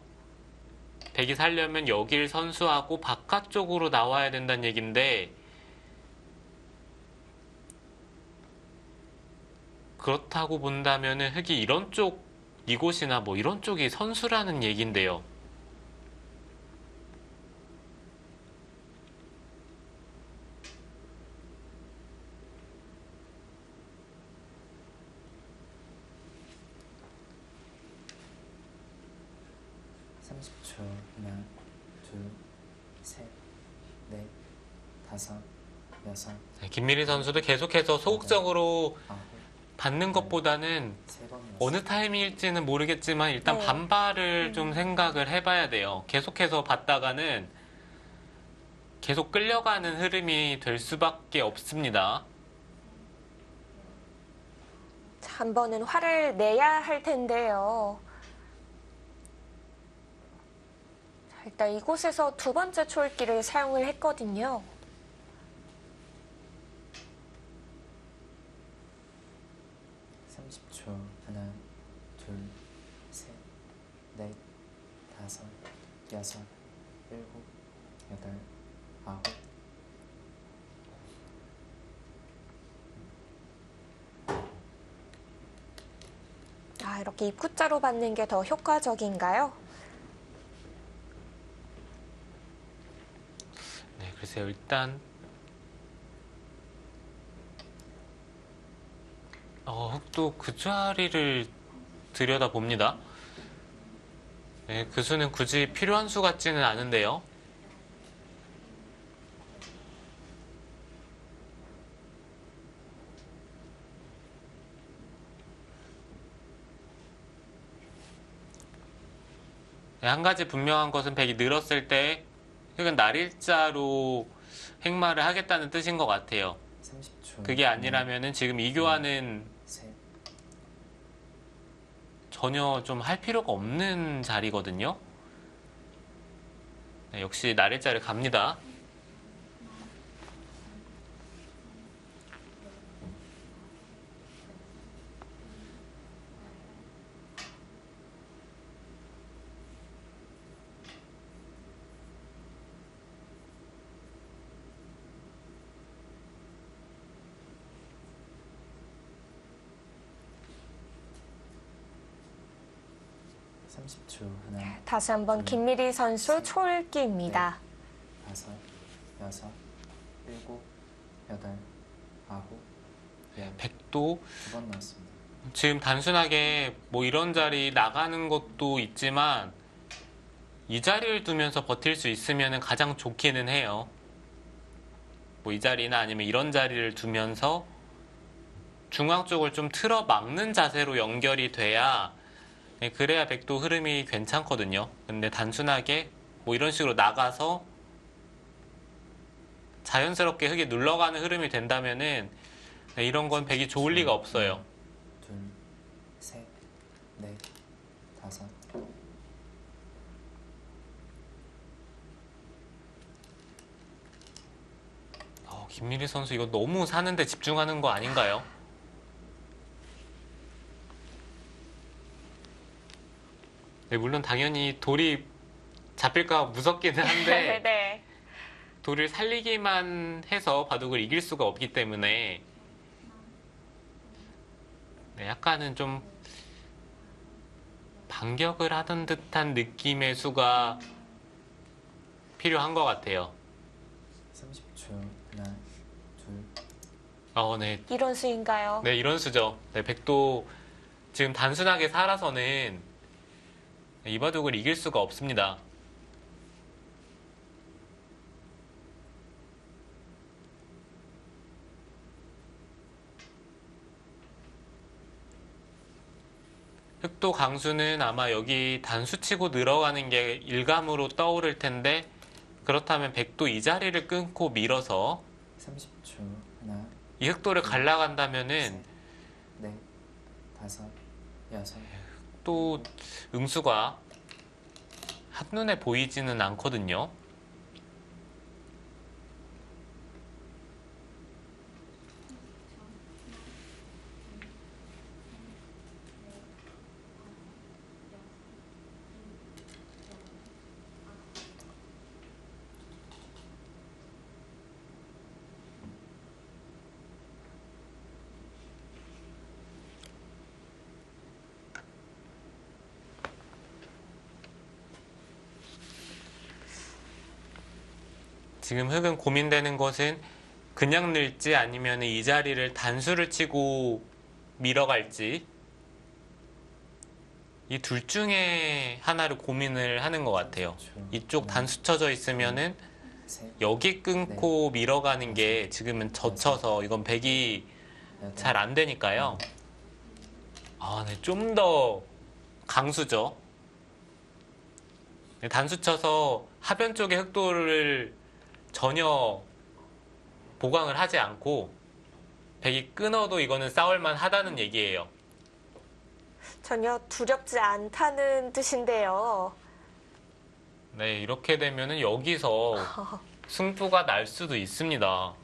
Speaker 2: 백이 살려면 여길 선수하고 바깥쪽으로 나와야 된다는 얘긴데 그렇다고 본다면은 흙이 이런 쪽 이곳이나 뭐 이런 쪽이 선수라는 얘긴데요.
Speaker 3: 하나, 둘, 셋, 넷, 다섯, 여섯,
Speaker 2: 네, 김미리 선수도 계속해서 소극적으로
Speaker 3: 아홉,
Speaker 2: 받는 것보다는
Speaker 3: 세 번이었어.
Speaker 2: 어느 타이밍일지는 모르겠지만 일단
Speaker 1: 네.
Speaker 2: 반발을 좀 생각을 해봐야 돼요. 계속해서 받다가는 계속 끌려가는 흐름이 될 수밖에 없습니다.
Speaker 1: 자, 한 번은 화를 내야 할 텐데요. 자, 일단 이곳에서 두 번째 초읽기를 사용을 했거든요.
Speaker 3: 하나, 둘, 셋, 넷, 다섯, 여섯, 일곱, 여덟, 아홉.
Speaker 1: 이렇게 입구자로 받는 게 더 효과적인가요?
Speaker 2: 네, 글쎄요. 일단 흑도 그 자리를 들여다봅니다. 네, 그 수는 굳이 필요한 수 같지는 않은데요. 네, 한 가지 분명한 것은 백이 늘었을 때 흑은 날일자로 행마를 하겠다는 뜻인 것 같아요.
Speaker 3: 30초.
Speaker 2: 그게 아니라면은 지금 이 교환은
Speaker 3: 셋.
Speaker 2: 전혀 좀 할 필요가 없는 자리거든요. 네, 역시 날일자를 갑니다.
Speaker 3: 삼십 초. 하나,
Speaker 1: 다시 한번 김미리 선수 초읽기입니다.
Speaker 3: 다섯, 여섯, 일곱, 여덟, 아홉, 열.
Speaker 2: 백도
Speaker 3: 두 번 나왔습니다.
Speaker 2: 지금 단순하게 뭐 이런 자리 나가는 것도 있지만 이 자리를 두면서 버틸 수 있으면 가장 좋기는 해요. 뭐 이 자리나 아니면 이런 자리를 두면서 중앙 쪽을 좀 틀어 막는 자세로 연결이 돼야, 네, 그래야 백도 흐름이 괜찮거든요. 근데 단순하게 뭐 이런 식으로 나가서 자연스럽게 흙이 눌러가는 흐름이 된다면은, 네, 이런 건 백이 좋을 리가 없어요.
Speaker 3: 둘, 셋, 넷, 다섯.
Speaker 2: 김미리 선수 이거 너무 사는데 집중하는 거 아닌가요? 네, 물론 당연히 돌이 잡힐까 무섭기는 한데
Speaker 1: 네.
Speaker 2: 돌을 살리기만 해서 바둑을 이길 수가 없기 때문에, 네, 약간은 좀 반격을 하던 듯한 느낌의 수가 필요한 것 같아요.
Speaker 3: 30초. 하나, 둘,
Speaker 2: 네.
Speaker 1: 이런 수인가요?
Speaker 2: 네, 이런 수죠. 네, 백도 지금 단순하게 살아서는 이 바둑을 이길 수가 없습니다. 흑도 강수는 아마 여기 단수 치고 늘어가는 게 일감으로 떠오를 텐데, 그렇다면 백도 이 자리를 끊고 밀어서
Speaker 3: 30초. 하나,
Speaker 2: 이 흑도를 갈라간다면은
Speaker 3: 넷, 다섯, 여섯.
Speaker 2: 또 응수가 한눈에 보이지는 않거든요. 지금 흑은 고민되는 것은 그냥 늘지 아니면 이 자리를 단수를 치고 밀어갈지, 이 둘 중에 하나를 고민을 하는 것 같아요. 이쪽 단수 쳐져 있으면은
Speaker 3: 셋,
Speaker 2: 여기 끊고 밀어가는 게 지금은 젖혀서 이건 백이
Speaker 3: 여덟.
Speaker 2: 잘 안 되니까요. 네, 좀 더 강수죠. 네, 단수 쳐서 하변 쪽의 흑도를 전혀 보강을 하지 않고 백이 끊어도 이거는 싸울만 하다는 얘기예요.
Speaker 1: 전혀 두렵지 않다는 뜻인데요.
Speaker 2: 네, 이렇게 되면은 여기서 승부가 날 수도 있습니다.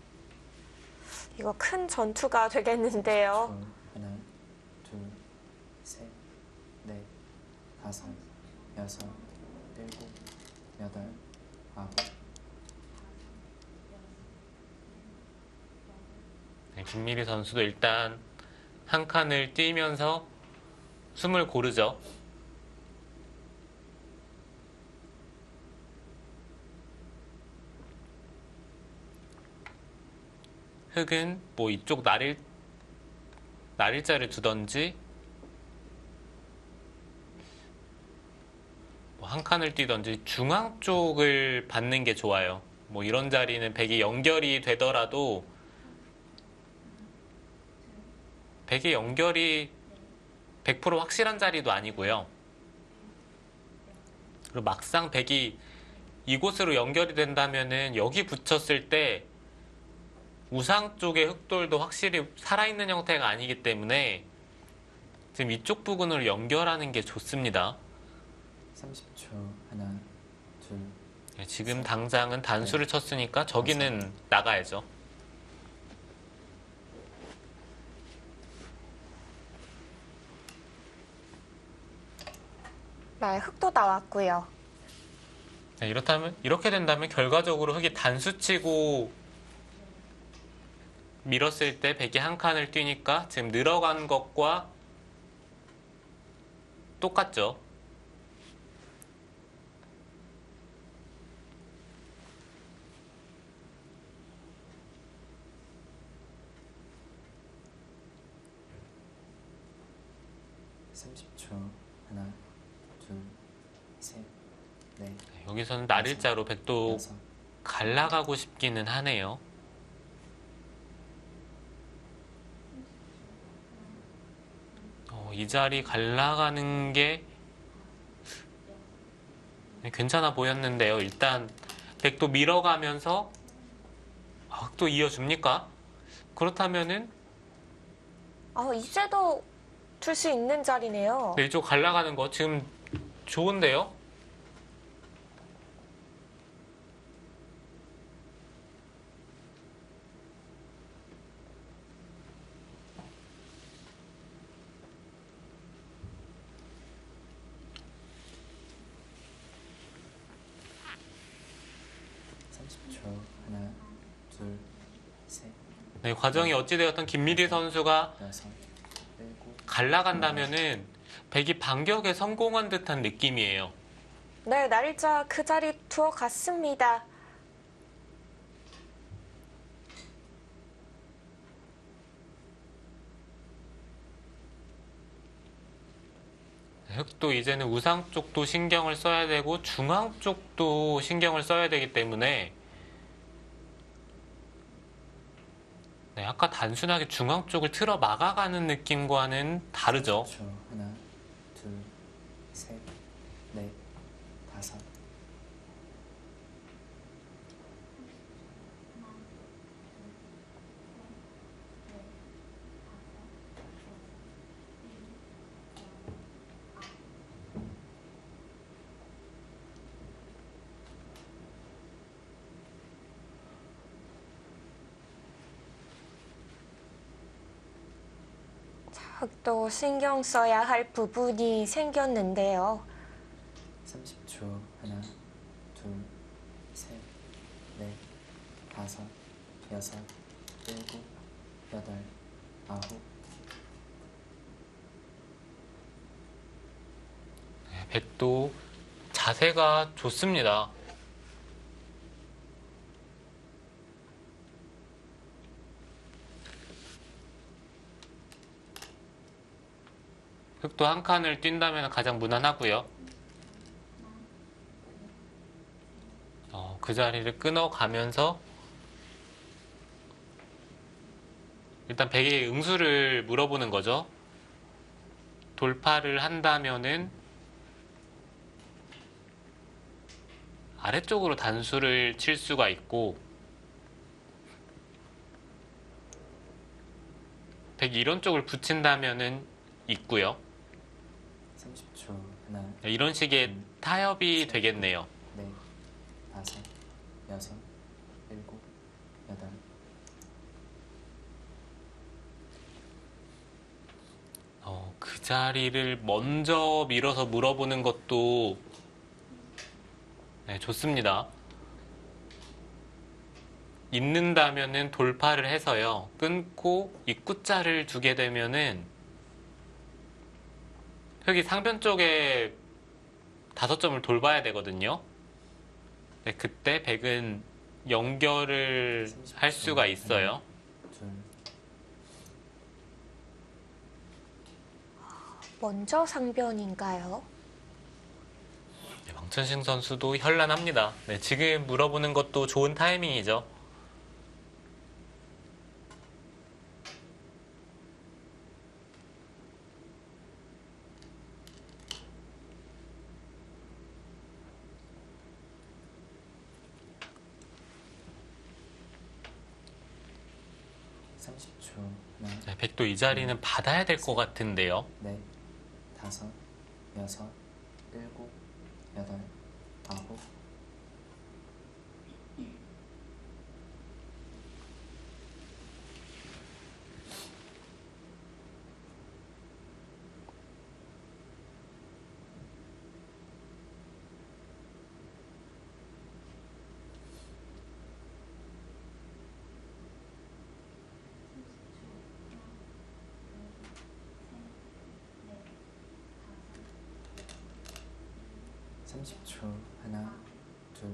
Speaker 1: 이거 큰 전투가 되겠는데요.
Speaker 3: 하나, 둘, 셋, 넷, 다섯, 여섯, 일곱, 여덟, 아홉.
Speaker 2: 네, 김미리 선수도 일단 한 칸을 뛰면서 숨을 고르죠. 흑은 뭐 이쪽 날일자를 두던지 뭐 한 칸을 뛰던지 중앙 쪽을 받는 게 좋아요. 뭐 이런 자리는 백이 연결이 되더라도 백의 연결이 100% 확실한 자리도 아니고요. 그리고 막상 백이 이곳으로 연결이 된다면은 여기 붙였을 때 우상 쪽의 흑돌도 확실히 살아있는 형태가 아니기 때문에 지금 이쪽 부분으로 연결하는 게 좋습니다.
Speaker 3: 30초. 하나, 둘,
Speaker 2: 네, 지금 당장은 단수를 쳤으니까 저기는 나가야죠.
Speaker 1: 네, 흑도 나왔고요.
Speaker 2: 네, 이렇게 된다면 결과적으로 흑이 단수치고 밀었을 때 백이 한 칸을 뛰니까 지금 늘어간 것과 똑같죠.
Speaker 3: 하나, 둘, 셋, 넷,
Speaker 2: 여기서는 날일자로 백도
Speaker 3: 여섯,
Speaker 2: 갈라가고 싶기는 하네요. 이 자리 갈라가는 게 괜찮아 보였는데요. 일단 백도 밀어가면서 흑도 이어줍니까? 그렇다면은
Speaker 1: 이제도 둘 수 있는 자리네요.
Speaker 2: 네, 이쪽 갈라가는 거 지금 좋은데요?
Speaker 3: 하나, 둘, 셋,
Speaker 2: 네, 과정이 어찌되었던 김미리 선수가
Speaker 3: 여섯, 일곱,
Speaker 2: 갈라간다면은 백이 반격에 성공한 듯한 느낌이에요.
Speaker 1: 네, 날일자 그 자리 두어 갔습니다.
Speaker 2: 흑도 이제는 우상 쪽도 신경을 써야 되고 중앙 쪽도 신경을 써야 되기 때문에 네, 아까 단순하게 중앙 쪽을 틀어 막아가는 느낌과는 다르죠.
Speaker 3: 30초. 하나, 둘, 셋, 넷, 다섯.
Speaker 1: 흑도 신경 써야 할 부분이 생겼는데요.
Speaker 3: 30초. 하나, 둘, 셋, 넷, 다섯, 여섯, 일곱, 여덟, 아홉.
Speaker 2: 네, 백도 자세가 좋습니다. 흑도 한 칸을 뛴다면 가장 무난하고요. 그 자리를 끊어가면서 일단 백의 응수를 물어보는 거죠. 돌파를 한다면은 아래쪽으로 단수를 칠 수가 있고 백이 이런 쪽을 붙인다면은 있고요.
Speaker 3: 30초. 하나,
Speaker 2: 이런 식의 타협이 되겠네요.
Speaker 3: 넷, 다섯, 여섯, 일곱, 여덟.
Speaker 2: 그 자리를 먼저 밀어서 물어보는 것도 네, 좋습니다. 있는다면은 돌파를 해서요. 끊고 입구자를 두게 되면은 흑이 상변 쪽에 5점을 돌봐야 되거든요. 네, 그때 백은 연결을 할 수가 있어요.
Speaker 3: 둘,
Speaker 1: 먼저 상변인가요?
Speaker 2: 네, 왕천식 선수도 현란합니다. 네, 지금 물어보는 것도 좋은 타이밍이죠.
Speaker 3: 30초. 하나,
Speaker 2: 네, 백도 이 자리는 받아야 될 것 같은데요.
Speaker 3: 넷, 다섯, 여섯, 일곱, 여덟, 아홉. 삼십 초. 하나, 둘,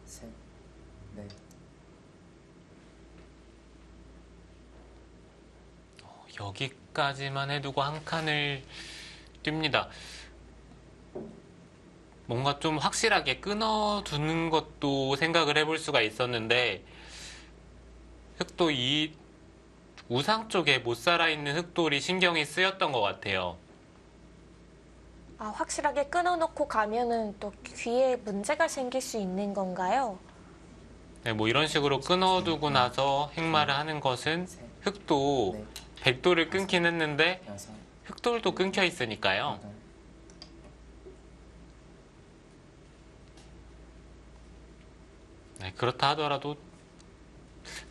Speaker 3: 셋, 넷.
Speaker 2: 여기까지만 해두고 한 칸을 뛵니다. 뭔가 좀 확실하게 끊어두는 것도 생각을 해볼 수가 있었는데 흑도 이 우상 쪽에 못 살아있는 흑돌이 신경이 쓰였던 것 같아요.
Speaker 1: 아, 확실하게 끊어놓고 가면은 또 귀에 문제가 생길 수 있는 건가요?
Speaker 2: 네, 뭐 이런 식으로 끊어두고 나서 행마를 하는 것은 흑도
Speaker 3: 넷,
Speaker 2: 백돌을 끊긴 했는데
Speaker 3: 여섯,
Speaker 2: 흑돌도 끊겨 있으니까요.
Speaker 3: 여덟.
Speaker 2: 네, 그렇다 하더라도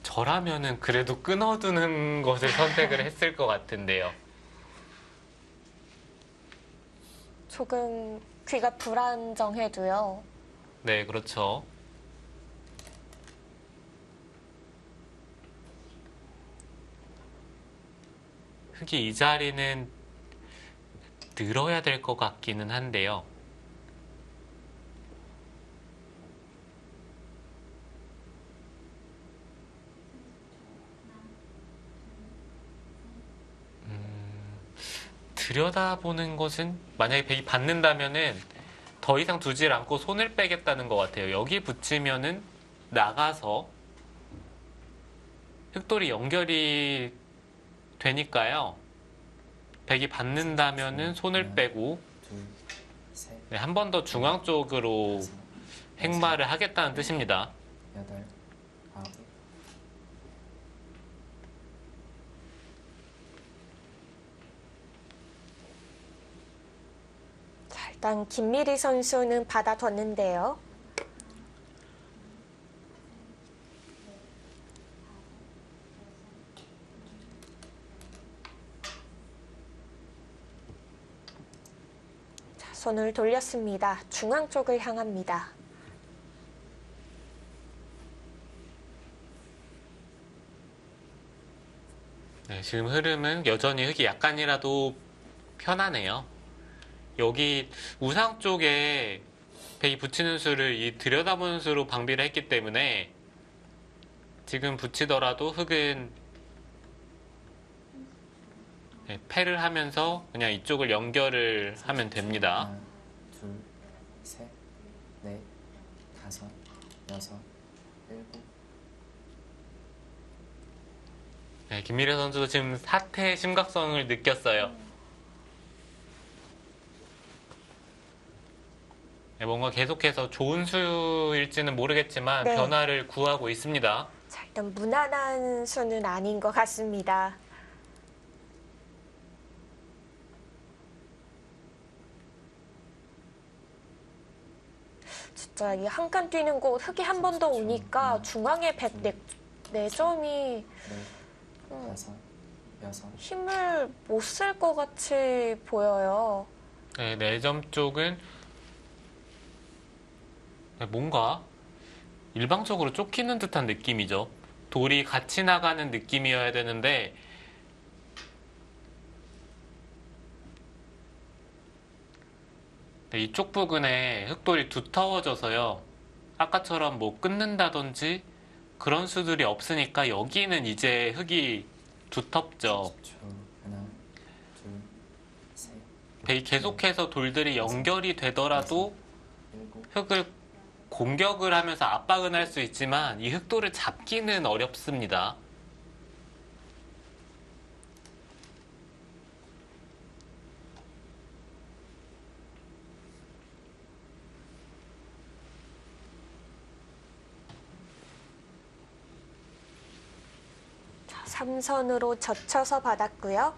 Speaker 2: 저라면은 그래도 끊어두는 것을 선택을 했을 것 같은데요.
Speaker 1: 조금 귀가 불안정해도요.
Speaker 2: 네, 그렇죠. 흑이 이 자리는 늘어야 될 것 같기는 한데요. 들여다보는 것은 만약에 백이 받는다면은 더 이상 두질 않고 손을 빼겠다는 것 같아요. 여기 붙이면은 나가서 흑돌이 연결이 되니까요. 백이 받는다면은 손을 빼고
Speaker 3: 둘, 셋,
Speaker 2: 네, 한 번 더 중앙 쪽으로
Speaker 3: 다섯,
Speaker 2: 행마를 하겠다는 뜻입니다.
Speaker 3: 여덟, 아홉.
Speaker 1: 자, 일단 김미리 선수는 받아뒀는데요. 자, 손을 돌렸습니다. 중앙 쪽을 향합니다.
Speaker 2: 네, 지금 흐름은 여전히 흑이 약간이라도 편하네요. 여기 우상 쪽에 백이 붙이는 수를 이 들여다보는 수로 방비를 했기 때문에 지금 붙이더라도 흑은 네, 패를 하면서 그냥 이쪽을 연결을 하면 됩니다.
Speaker 3: 하나, 둘, 셋, 넷, 다섯, 여섯, 일곱.
Speaker 2: 네, 김미래 선수도 지금 사태의 심각성을 느꼈어요. 네, 뭔가 계속해서 좋은 수일지는 모르겠지만
Speaker 1: 네.
Speaker 2: 변화를 구하고 있습니다.
Speaker 1: 자, 일단 무난한 수는 아닌 것 같습니다. 진짜 이 한 칸 뛰는 곳 흙이 한 번 더 오니까 중앙에 104점이
Speaker 3: 넷, 다섯, 여섯.
Speaker 1: 힘을 못 쓸 것 같이 보여요.
Speaker 2: 네, 4점 쪽은 네, 뭔가 일방적으로 쫓기는 듯한 느낌이죠. 돌이 같이 나가는 느낌이어야 되는데 네, 이쪽 부근에 흑돌이 두터워져서요. 아까처럼 뭐 끊는다든지 그런 수들이 없으니까 여기는 이제 흑이 두텁죠.
Speaker 3: 30초. 하나, 둘, 셋,
Speaker 2: 백이 계속해서 돌들이 연결이 되더라도
Speaker 3: 일곱.
Speaker 2: 흑을 공격을 하면서 압박은 할 수 있지만 이 흑돌을 잡기는 어렵습니다.
Speaker 1: 삼선으로 젖혀서 받았고요.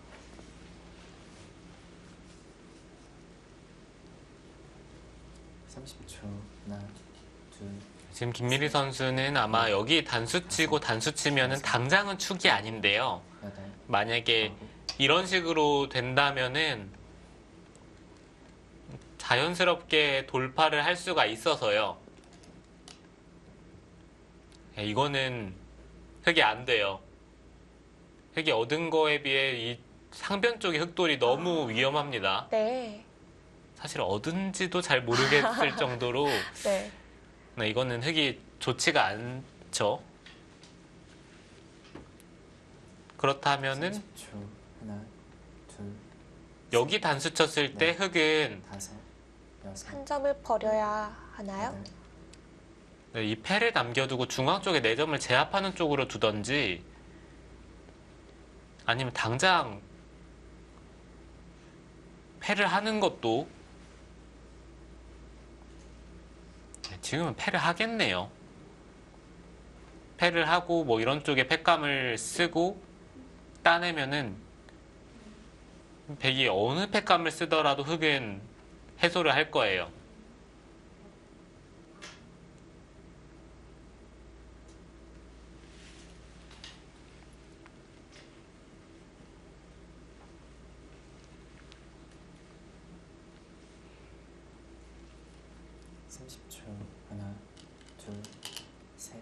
Speaker 3: 30초. 하나, 둘,
Speaker 2: 지금 김미리 선수는 아마 여기 단수 치고 단수 치면은 당장은 축이 아닌데요.
Speaker 3: 여덟,
Speaker 2: 만약에
Speaker 3: 아홉,
Speaker 2: 이런 식으로 된다면은 자연스럽게 돌파를 할 수가 있어서요. 이거는 흙이 안 돼요. 흙이 얻은 거에 비해 이 상변 쪽의 흙돌이 너무 위험합니다.
Speaker 1: 네.
Speaker 2: 사실 얻은지도 잘 모르겠을 정도로
Speaker 1: 네.
Speaker 2: 네, 이거는 흙이 좋지가 않죠. 그렇다면은
Speaker 3: 30초. 하나, 둘,
Speaker 2: 여기 단수 쳤을 때 흙은
Speaker 3: 다섯, 여섯,
Speaker 1: 한 점을 버려야 하나요?
Speaker 3: 여덟,
Speaker 2: 네, 이 패를 남겨두고 중앙 쪽에 4점을 제압하는 쪽으로 두던지 아니면 당장 패를 하는 것도 네, 지금은 패를 하겠네요. 패를 하고 뭐 이런 쪽에 패감을 쓰고 따내면은 백이 어느 패감을 쓰더라도 흙은 해소를 할 거예요.
Speaker 3: 하나, 둘, 셋.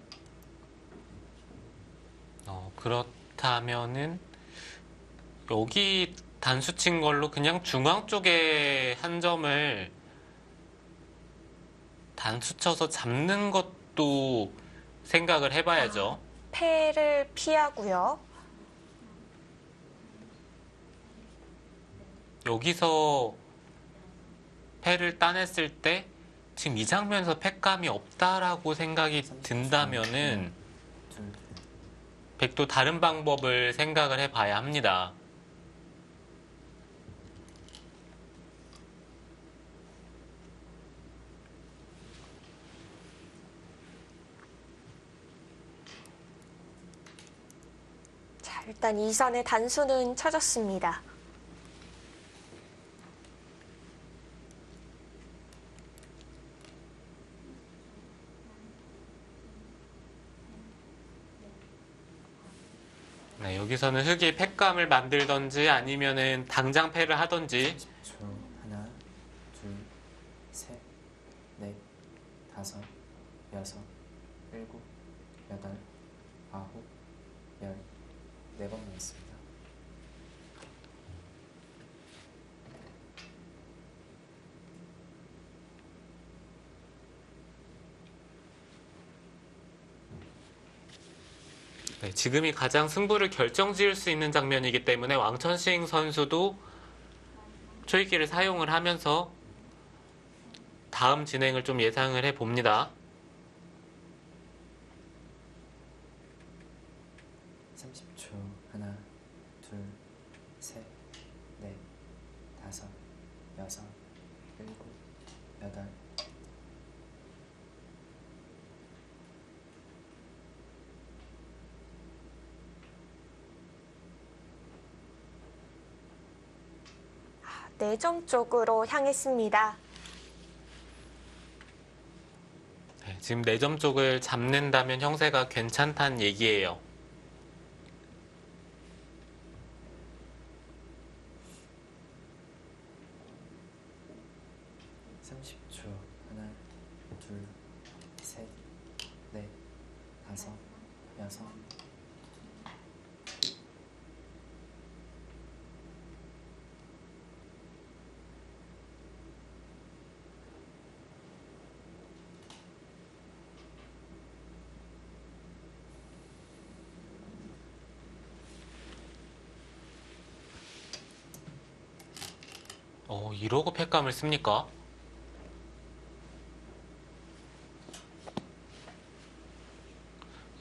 Speaker 2: 그렇다면은 여기 단수 친 걸로 그냥 중앙 쪽에 한 점을 단수 쳐서 잡는 것도 생각을 해봐야죠.
Speaker 1: 패를 피하고요.
Speaker 2: 여기서 패를 따냈을 때 지금 이 장면에서 패감이 없다라고 생각이 든다면은
Speaker 3: 둘,
Speaker 2: 백도 다른 방법을 생각을 해봐야 합니다.
Speaker 1: 자, 일단 이선의 단수는 쳐졌습니다.
Speaker 2: 네, 여기서는 흙이 패감을 만들던지 아니면은 당장 패를 하던지
Speaker 3: 30초. 하나, 둘, 셋, 넷, 다섯, 여섯, 일곱, 여덟, 아홉, 열. 4번 남았습니다.
Speaker 2: 네, 지금이 가장 승부를 결정지을 수 있는 장면이기 때문에 왕천식 선수도 초이기를 사용을 하면서 다음 진행을 좀 예상을 해봅니다.
Speaker 3: 30초. 하나, 둘, 셋, 넷, 다섯, 여섯, 일곱, 여덟.
Speaker 1: 네 점 쪽으로 향했습니다.
Speaker 2: 네, 지금 4점 쪽을 잡는다면 형세가 괜찮다는 얘기예요.
Speaker 3: 하나, 둘, 셋, 넷, 다섯, 여섯.
Speaker 2: 이러고 패감을 씁니까?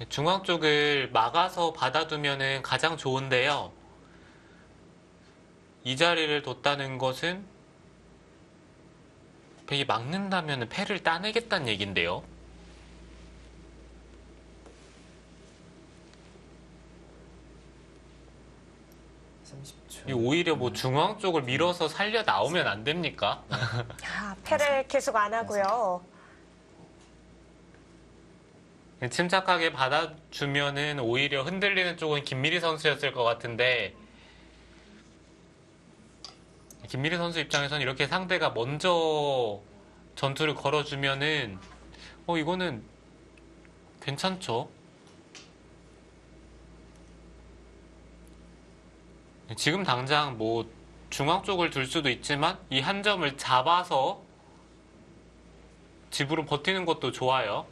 Speaker 2: 중앙 쪽을 막아서 받아두면 가장 좋은데요. 이 자리를 뒀다는 것은 백이 막는다면 패를 따내겠다는 얘긴데요.
Speaker 3: 30초.
Speaker 2: 이 오히려 뭐 중앙 쪽을 밀어서 살려 나오면 안 됩니까?
Speaker 1: 패를 계속 안 하고요.
Speaker 2: 침착하게 받아주면은 오히려 흔들리는 쪽은 김미리 선수였을 것 같은데 김미리 선수 입장에서는 이렇게 상대가 먼저 전투를 걸어주면은 이거는 괜찮죠. 지금 당장 뭐 중앙 쪽을 둘 수도 있지만 이 한 점을 잡아서 집으로 버티는 것도 좋아요.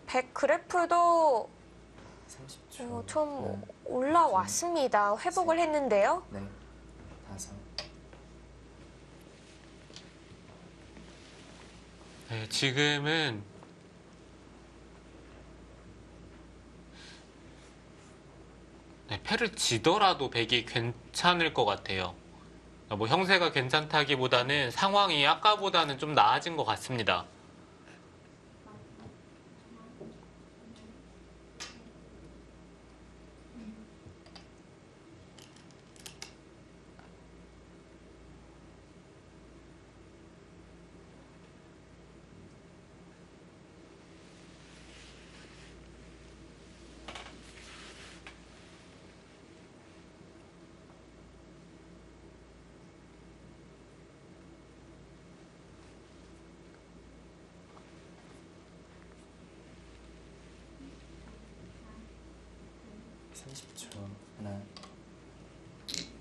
Speaker 1: 백 그래프도
Speaker 3: 30초.
Speaker 1: 좀 올라왔습니다. 회복을 했는데요.
Speaker 3: 네, 5.
Speaker 2: 네, 지금은 패를 지더라도 백이 괜찮을 것 같아요. 뭐 형세가 괜찮다기보다는 상황이 아까보다는 좀 나아진 것 같습니다.
Speaker 3: 하나,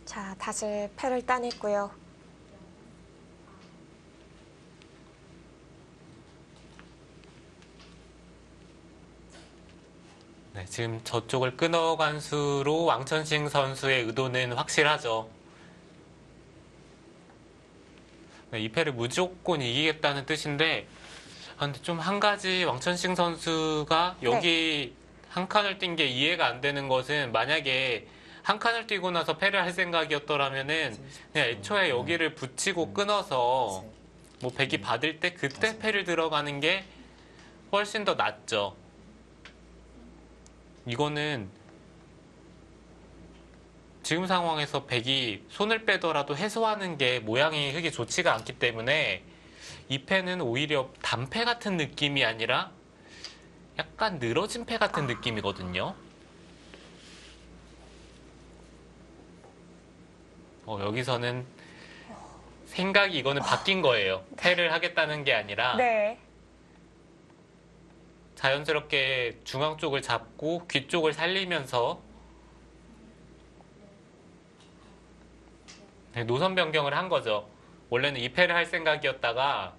Speaker 1: 자, 다시 패를 따냈고요.
Speaker 2: 네, 지금 저쪽을 끊어간 수로 왕천식 선수의 의도는 확실하죠. 네, 이 패를 무조건 이기겠다는 뜻인데, 근데 좀 한 가지 왕천식 선수가 여기 한 칸을 뛴 게 이해가 안 되는 것은 만약에 한 칸을 뛰고 나서 패를 할 생각이었더라면은 그냥 애초에 여기를 붙이고 끊어서 뭐 백이 받을 때 그때 패를 들어가는 게 훨씬 더 낫죠. 이거는 지금 상황에서 백이 손을 빼더라도 해소하는 게 모양이 흙이 좋지가 않기 때문에 이 패는 오히려 단패 같은 느낌이 아니라 약간 늘어진 패 같은 느낌이거든요. 여기서는 생각이 이거는 바뀐 거예요. 패를 하겠다는 게 아니라
Speaker 1: 네.
Speaker 2: 자연스럽게 중앙 쪽을 잡고 귀 쪽을 살리면서 노선 변경을 한 거죠. 원래는 2패를 할 생각이었다가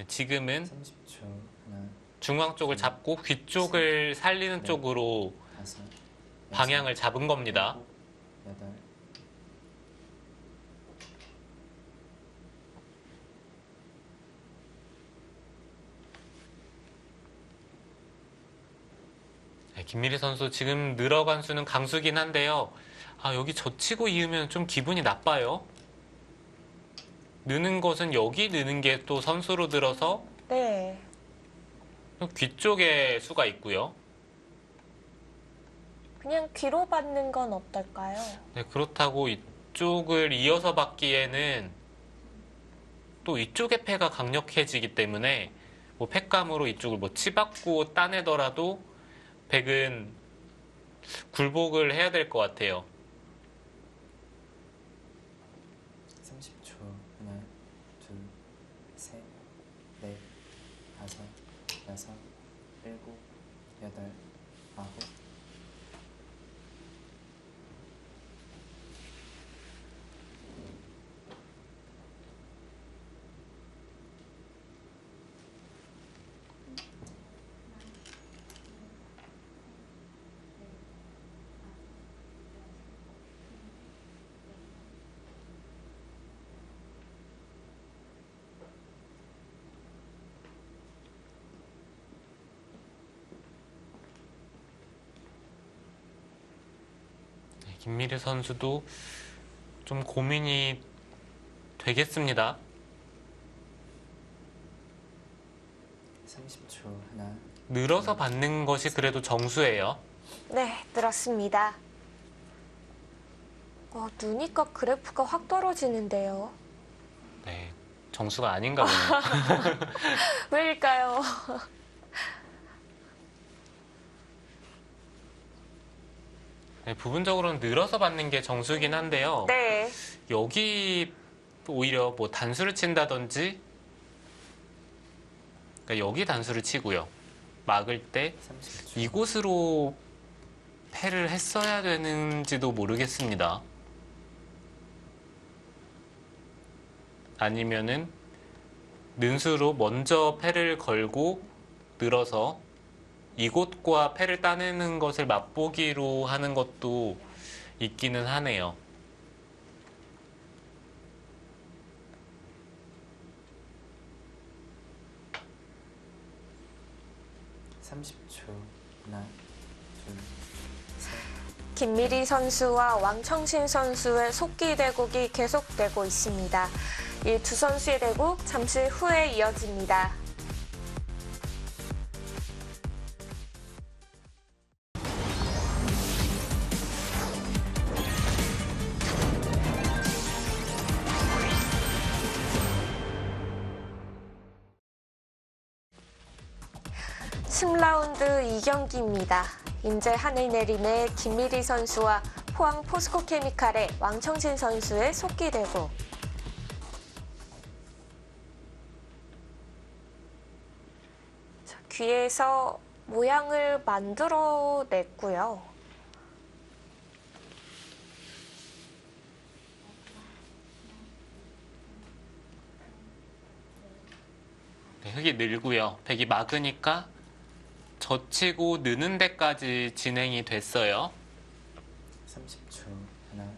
Speaker 2: 지금은
Speaker 3: 30초. 하나,
Speaker 2: 중앙 쪽을 잡고 귀 쪽을 살리는 쪽으로
Speaker 3: 5,
Speaker 2: 방향을 잡은 겁니다.
Speaker 3: 8.
Speaker 2: 김미리 선수 지금 늘어간 수는 강수긴 한데요. 여기 젖히고 이으면 좀 기분이 나빠요. 느는 것은 여기 느는 게 또 선수로 들어서
Speaker 1: 네.
Speaker 2: 귀 쪽에 수가 있고요.
Speaker 1: 그냥 귀로 받는 건 어떨까요?
Speaker 2: 네, 그렇다고 이쪽을 이어서 받기에는 또 이쪽의 패가 강력해지기 때문에 뭐 패감으로 이쪽을 뭐 치받고 따내더라도 백은 굴복을 해야 될 것 같아요.
Speaker 3: 30초. 하나, 둘, 셋, 넷, 5, 6, 7, 8, 9.
Speaker 2: 김미래 선수도 좀 고민이 되겠습니다.
Speaker 3: 30초. 하나,
Speaker 2: 늘어서 받는 것이 그래도 정수예요.
Speaker 1: 네, 늘었습니다. 누니까 그래프가 확 떨어지는데요.
Speaker 2: 네, 정수가 아닌가 보네요.
Speaker 1: 왜일까요?
Speaker 2: 네, 부분적으로는 늘어서 받는 게 정수긴 한데요.
Speaker 1: 네.
Speaker 2: 여기 오히려 뭐 단수를 친다든지, 그러니까 여기 단수를 치고요. 막을 때
Speaker 3: 30초.
Speaker 2: 이곳으로 패를 했어야 되는지도 모르겠습니다. 아니면은 는수로 먼저 패를 걸고 늘어서 이곳과 패를 따내는 것을 맛보기로 하는 것도 있기는 하네요.
Speaker 3: (30초) 하나, 둘, 셋.
Speaker 1: 김미리 선수와 왕청신 선수의 속기 대국이 계속되고 있습니다. 이 두 선수의 대국 잠시 후에 이어집니다. (10라운드) 2경기입니다. 인제 하늘내림의 김미리 선수와 포항 포스코케미칼의 왕청신 선수의 속기 대국. 자, 귀에서 모양을 만들어냈고요.
Speaker 2: 네, 흙이 늘고요. 백이 막으니까 젖히고 느는 데까지 진행이 됐어요.
Speaker 3: 30초. 하나,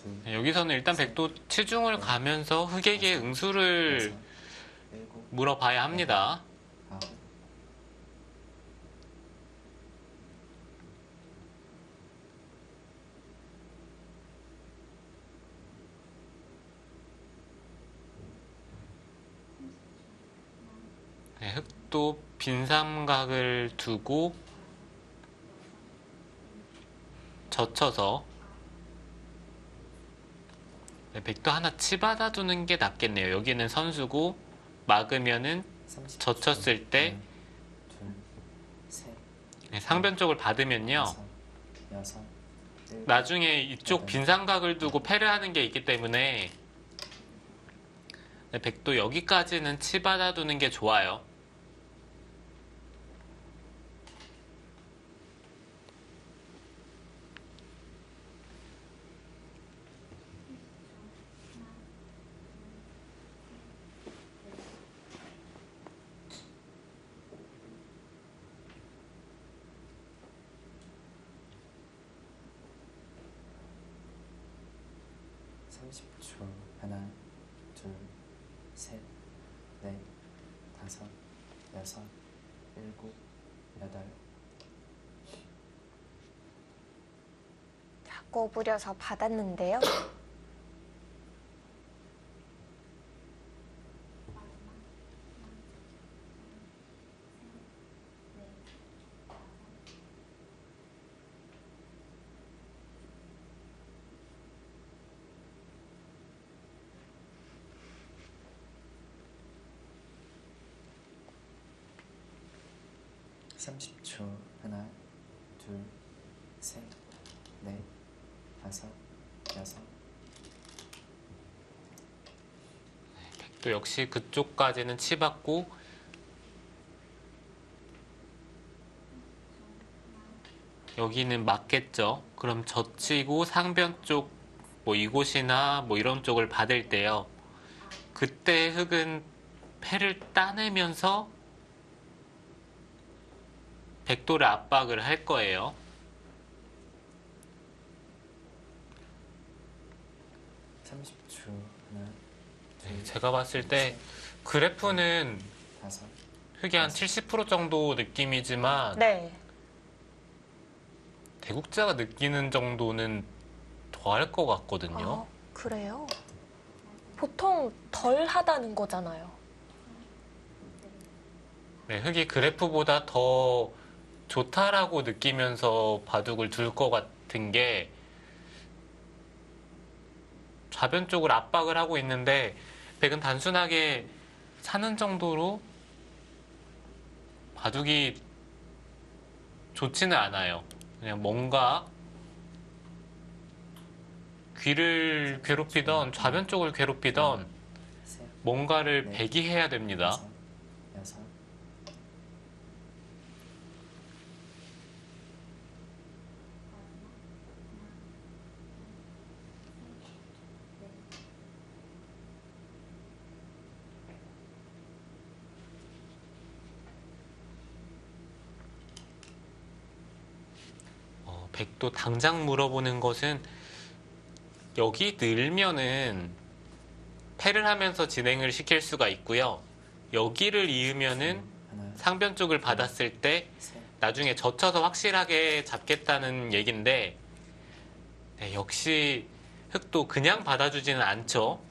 Speaker 3: 둘,
Speaker 2: 네, 여기서는 일단 백도 치중을 가면서 흙에게 응수를
Speaker 3: 여섯, 일곱,
Speaker 2: 물어봐야 합니다.
Speaker 3: 아홉.
Speaker 2: 네, 흙도 빈 삼각을 두고 젖혀서 네, 백도 하나 치받아 두는 게 낫겠네요. 여기는 선수고 막으면은
Speaker 3: 30초.
Speaker 2: 젖혔을 때
Speaker 3: 하나, 둘, 셋,
Speaker 2: 네, 상변 쪽을 받으면요.
Speaker 3: 다섯, 여섯, 일곱,
Speaker 2: 나중에 이쪽 빈 삼각을 두고 패를 하는 게 있기 때문에 네, 백도 여기까지는 치받아 두는 게 좋아요.
Speaker 3: 하나, 둘, 셋, 넷, 다섯, 여섯, 일곱, 여덟.
Speaker 1: 자, 꼬부려서 받았는데요.
Speaker 3: (30초) 하나, 둘, 셋, 넷, 다섯, 여섯.
Speaker 2: 백도 역시 그쪽까지는 치받고 여기는 맞겠죠. 그럼 젖히고 상변 쪽 뭐 이곳이나 뭐 이런 쪽을 받을 때요. 그때 흙은 패를 따내면서 백도를 압박을 할 거예요.
Speaker 3: (30초) 하나,
Speaker 2: 네, 제가 봤을 때 그래프는
Speaker 3: 다섯.
Speaker 2: 흙이 한 70% 정도 느낌이지만
Speaker 1: 네.
Speaker 2: 대국자가 느끼는 정도는 더 할 것 같거든요.
Speaker 1: 그래요? 보통 덜 하다는 거잖아요.
Speaker 2: 네, 흙이 그래프보다 더 좋다라고 느끼면서 바둑을 둘 것 같은 게 좌변 쪽을 압박을 하고 있는데 백은 단순하게 사는 정도로 바둑이 좋지는 않아요. 그냥 뭔가 귀를 괴롭히던 좌변 쪽을 괴롭히던
Speaker 3: 셋,
Speaker 2: 뭔가를
Speaker 3: 네.
Speaker 2: 백이 해야 됩니다.
Speaker 3: 다섯, 여섯,
Speaker 2: 백도 당장 물어보는 것은 여기 늘면은 패를 하면서 진행을 시킬 수가 있고요. 여기를 이으면은
Speaker 3: 하나,
Speaker 2: 상변 쪽을 받았을 때
Speaker 3: 셋,
Speaker 2: 나중에 젖혀서 확실하게 잡겠다는 얘긴데 네, 역시 흑도 그냥 받아주지는 않죠.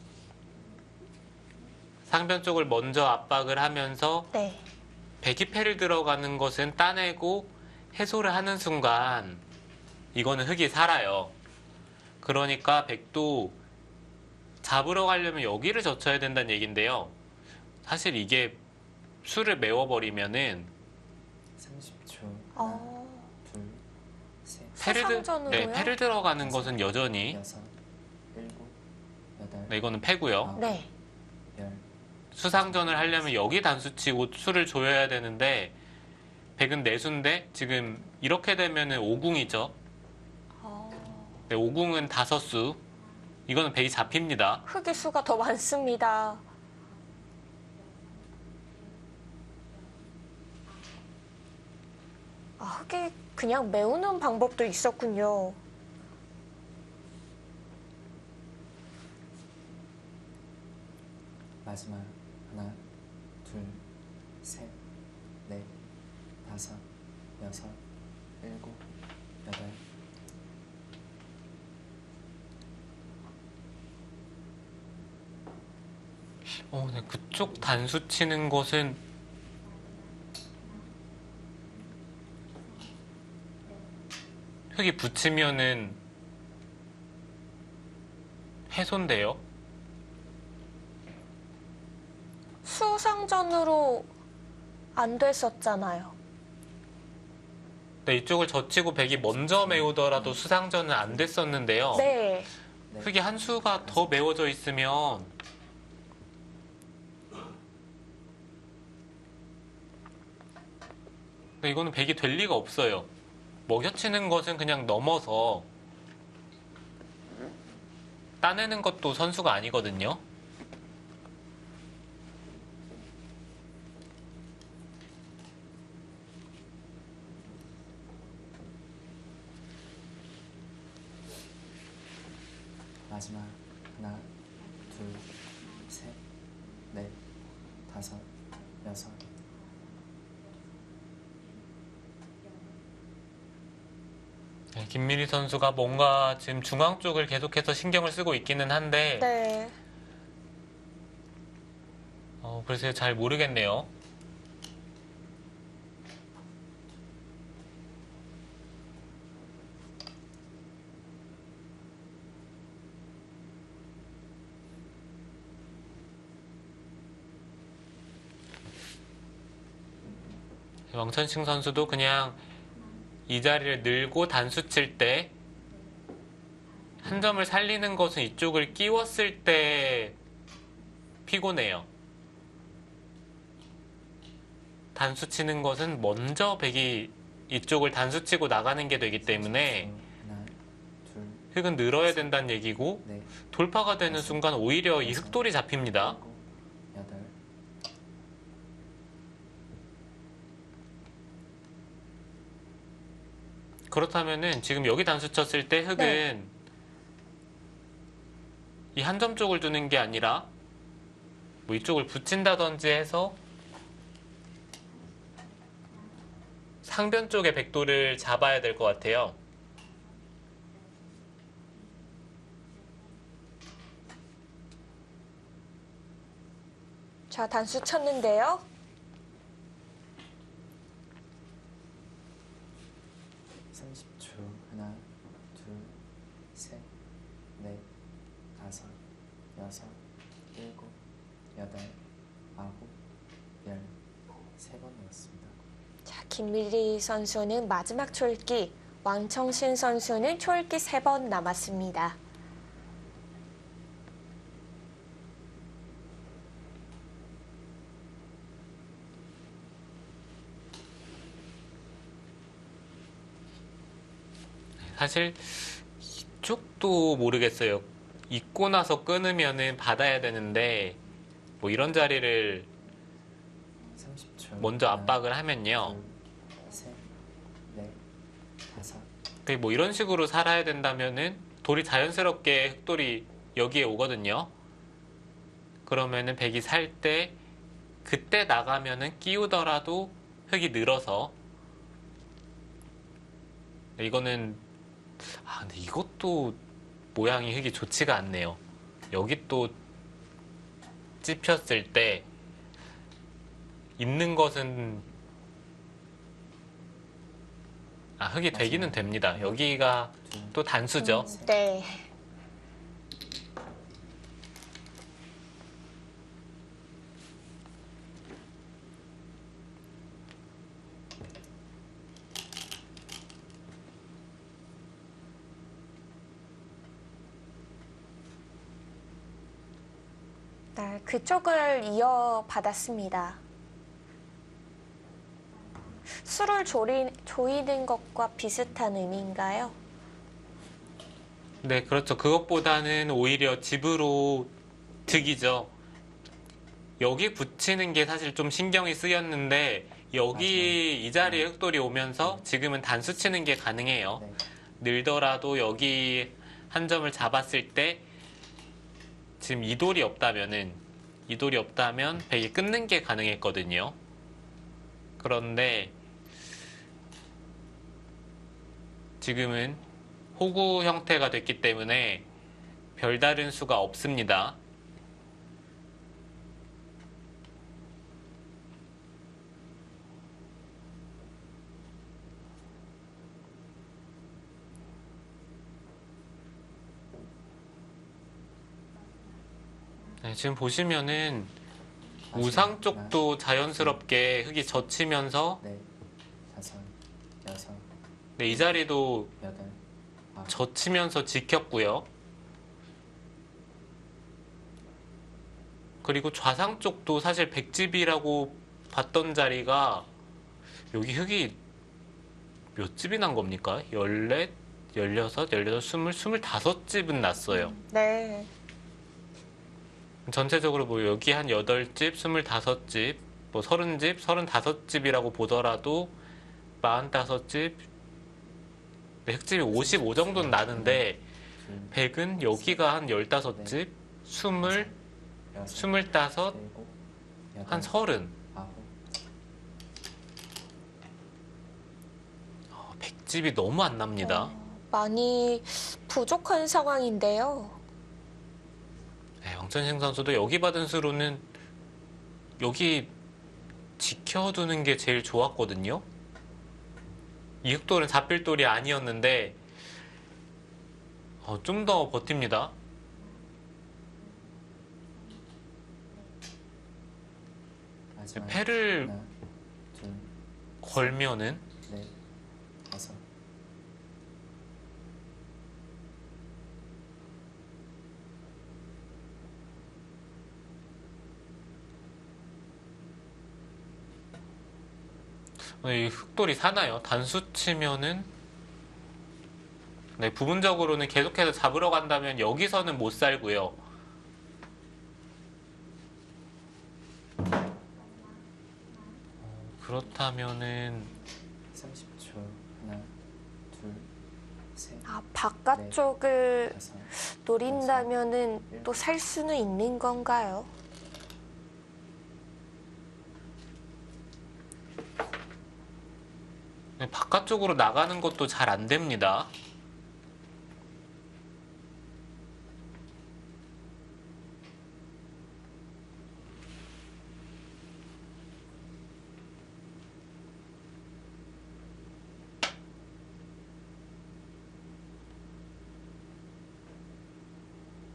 Speaker 2: 상변 쪽을 먼저 압박을 하면서
Speaker 1: 네.
Speaker 2: 백이 패를 들어가는 것은 따내고 해소를 하는 순간 이거는 흑이 살아요. 그러니까 백도 잡으러 가려면 여기를 젖혀야 된다는 얘긴데요. 사실 이게 수를 메워버리면은
Speaker 3: 30초. 하나,
Speaker 1: 어,
Speaker 3: 둘, 셋,
Speaker 1: 수상전으로요?
Speaker 2: 네, 패를 들어가는 것은 여전히
Speaker 3: 여섯, 일곱, 여덟,
Speaker 2: 네, 이거는 패고요.
Speaker 1: 네.
Speaker 3: 열.
Speaker 2: 수상전을 하려면 여기 단수치고 수를 조여야 되는데 백은 내수인데 지금 이렇게 되면은 오궁이죠.
Speaker 1: 어,
Speaker 2: 네, 오궁은 5수. 이거는 백이 잡힙니다.
Speaker 1: 흙의 수가 더 많습니다. 아, 흙이 그냥 메우는 방법도 있었군요.
Speaker 3: 마지막 하나, 둘, 셋, 넷, 다섯, 여섯, 일곱, 여덟.
Speaker 2: 네, 그쪽 단수 치는 것은 흙이 붙이면은 해소인데요.
Speaker 1: 수상전으로 안 됐었잖아요.
Speaker 2: 네, 이쪽을 젖히고 백이 먼저 메우더라도 수상전은 안 됐었는데요.
Speaker 1: 네.
Speaker 3: 네.
Speaker 2: 흙이 한 수가 더 메워져 있으면 네, 이거는 백이 될 리가 없어요. 먹여치는 것은 그냥 넘어서 따내는 것도 선수가 아니거든요.
Speaker 3: 마지막 하나, 둘, 셋, 넷, 다섯, 여섯.
Speaker 2: 네, 김민희 선수가 뭔가 지금 중앙 쪽을 계속해서 신경을 쓰고 있기는 한데
Speaker 1: 네.
Speaker 2: 글쎄요, 잘 모르겠네요. 왕천식 선수도 그냥 이 자리를 늘고 단수 칠 때 한 점을 살리는 것은 이쪽을 끼웠을 때 피곤해요. 단수 치는 것은 먼저 백이 이쪽을 단수 치고 나가는 게 되기 때문에
Speaker 3: 하나, 둘,
Speaker 2: 흙은 늘어야 된다는 얘기고
Speaker 3: 넷,
Speaker 2: 돌파가 되는 순간 오히려 이 흙돌이 잡힙니다.
Speaker 3: 일곱, 여덟.
Speaker 2: 그렇다면은 지금 여기 단수 쳤을 때 흙은
Speaker 1: 네.
Speaker 2: 이 한 점 쪽을 두는 게 아니라 뭐 이쪽을 붙인다든지 해서 상변 쪽의 백도를 잡아야 될 것 같아요.
Speaker 1: 자, 단수 쳤는데요.
Speaker 3: 30초. 하나, 둘, 셋, 넷, 다섯, 여섯, 일곱, 여덟, 아홉, 열. 3번 남았습니다.
Speaker 1: 자, 김미리 선수는 마지막 촐기, 왕청신 선수는 촐기 3번 남았습니다.
Speaker 2: 사실 이쪽도 모르겠어요. 입고 나서 끊으면은 받아야 되는데 뭐 이런 자리를
Speaker 3: 30초.
Speaker 2: 먼저
Speaker 3: 하나,
Speaker 2: 압박을 하면요.
Speaker 3: 둘, 셋, 넷, 다섯.
Speaker 2: 뭐 이런 식으로 살아야 된다면은 돌이 자연스럽게 흑돌이 여기에 오거든요. 그러면은 백이 살 때 그때 나가면은 끼우더라도 흑이 늘어서 이거는 근데 이것도 모양이 흑이 좋지가 않네요. 여기 또 찝혔을 때 있는 것은 흑이 되기는 됩니다. 여기가 또 단수죠.
Speaker 1: 네. 네, 그쪽을 이어받았습니다. 수를 조이는 것과 비슷한 의미인가요?
Speaker 2: 네, 그렇죠. 그것보다는 오히려 집으로 득이죠. 여기 붙이는 게 사실 좀 신경이 쓰였는데 여기 이 자리에 흑돌이 오면서 지금은 단수 치는 게 가능해요.
Speaker 3: 네.
Speaker 2: 늘더라도 여기 한 점을 잡았을 때 지금 이 돌이 없다면 백이 끊는 게 가능했거든요. 그런데 지금은 호구 형태가 됐기 때문에 별다른 수가 없습니다. 네, 지금 보시면은 우상 쪽도 자연스럽게 흙이 젖히면서
Speaker 3: 넷, 다섯, 여섯,
Speaker 2: 네, 이 자리도
Speaker 3: 여덟, 아홉.
Speaker 2: 젖히면서 지켰고요. 그리고 좌상 쪽도 사실 백집이라고 봤던 자리가 여기 흙이 몇 집이 난 겁니까? 14, 16, 18, 20, 25집은 났어요.
Speaker 1: 네.
Speaker 2: 전체적으로 뭐 여기 한 8집, 25집, 뭐 30집, 35집이라고 보더라도 45집, 흑집이 55 정도는 나는데
Speaker 3: 둘,
Speaker 2: 100은 여기가 한 15집, 20,
Speaker 3: 여섯,
Speaker 2: 25,
Speaker 3: 일곱,
Speaker 2: 한
Speaker 3: 여덟,
Speaker 2: 30.
Speaker 3: 아홉.
Speaker 2: 100집이 너무 안 납니다.
Speaker 1: 많이 부족한 상황인데요.
Speaker 2: 네, 왕천식 선수도 여기 받은 수로는 여기 지켜두는 게 제일 좋았거든요. 이 흑돌은 잡힐돌이 아니었는데 좀 더 버팁니다.
Speaker 3: 마지막.
Speaker 2: 패를
Speaker 3: 하나, 둘,
Speaker 2: 걸면은
Speaker 3: 넷, 다섯.
Speaker 2: 이 흑돌이 사나요? 단수 치면은 네, 부분적으로는 계속해서 잡으러 간다면 여기서는 못 살고요. 그렇다면은
Speaker 3: 30초. 하나, 둘, 셋,
Speaker 1: 바깥쪽을
Speaker 3: 다섯.
Speaker 1: 노린다면은 또 살 수는 있는 건가요?
Speaker 2: 네, 바깥쪽으로 나가는 것도 잘 안 됩니다.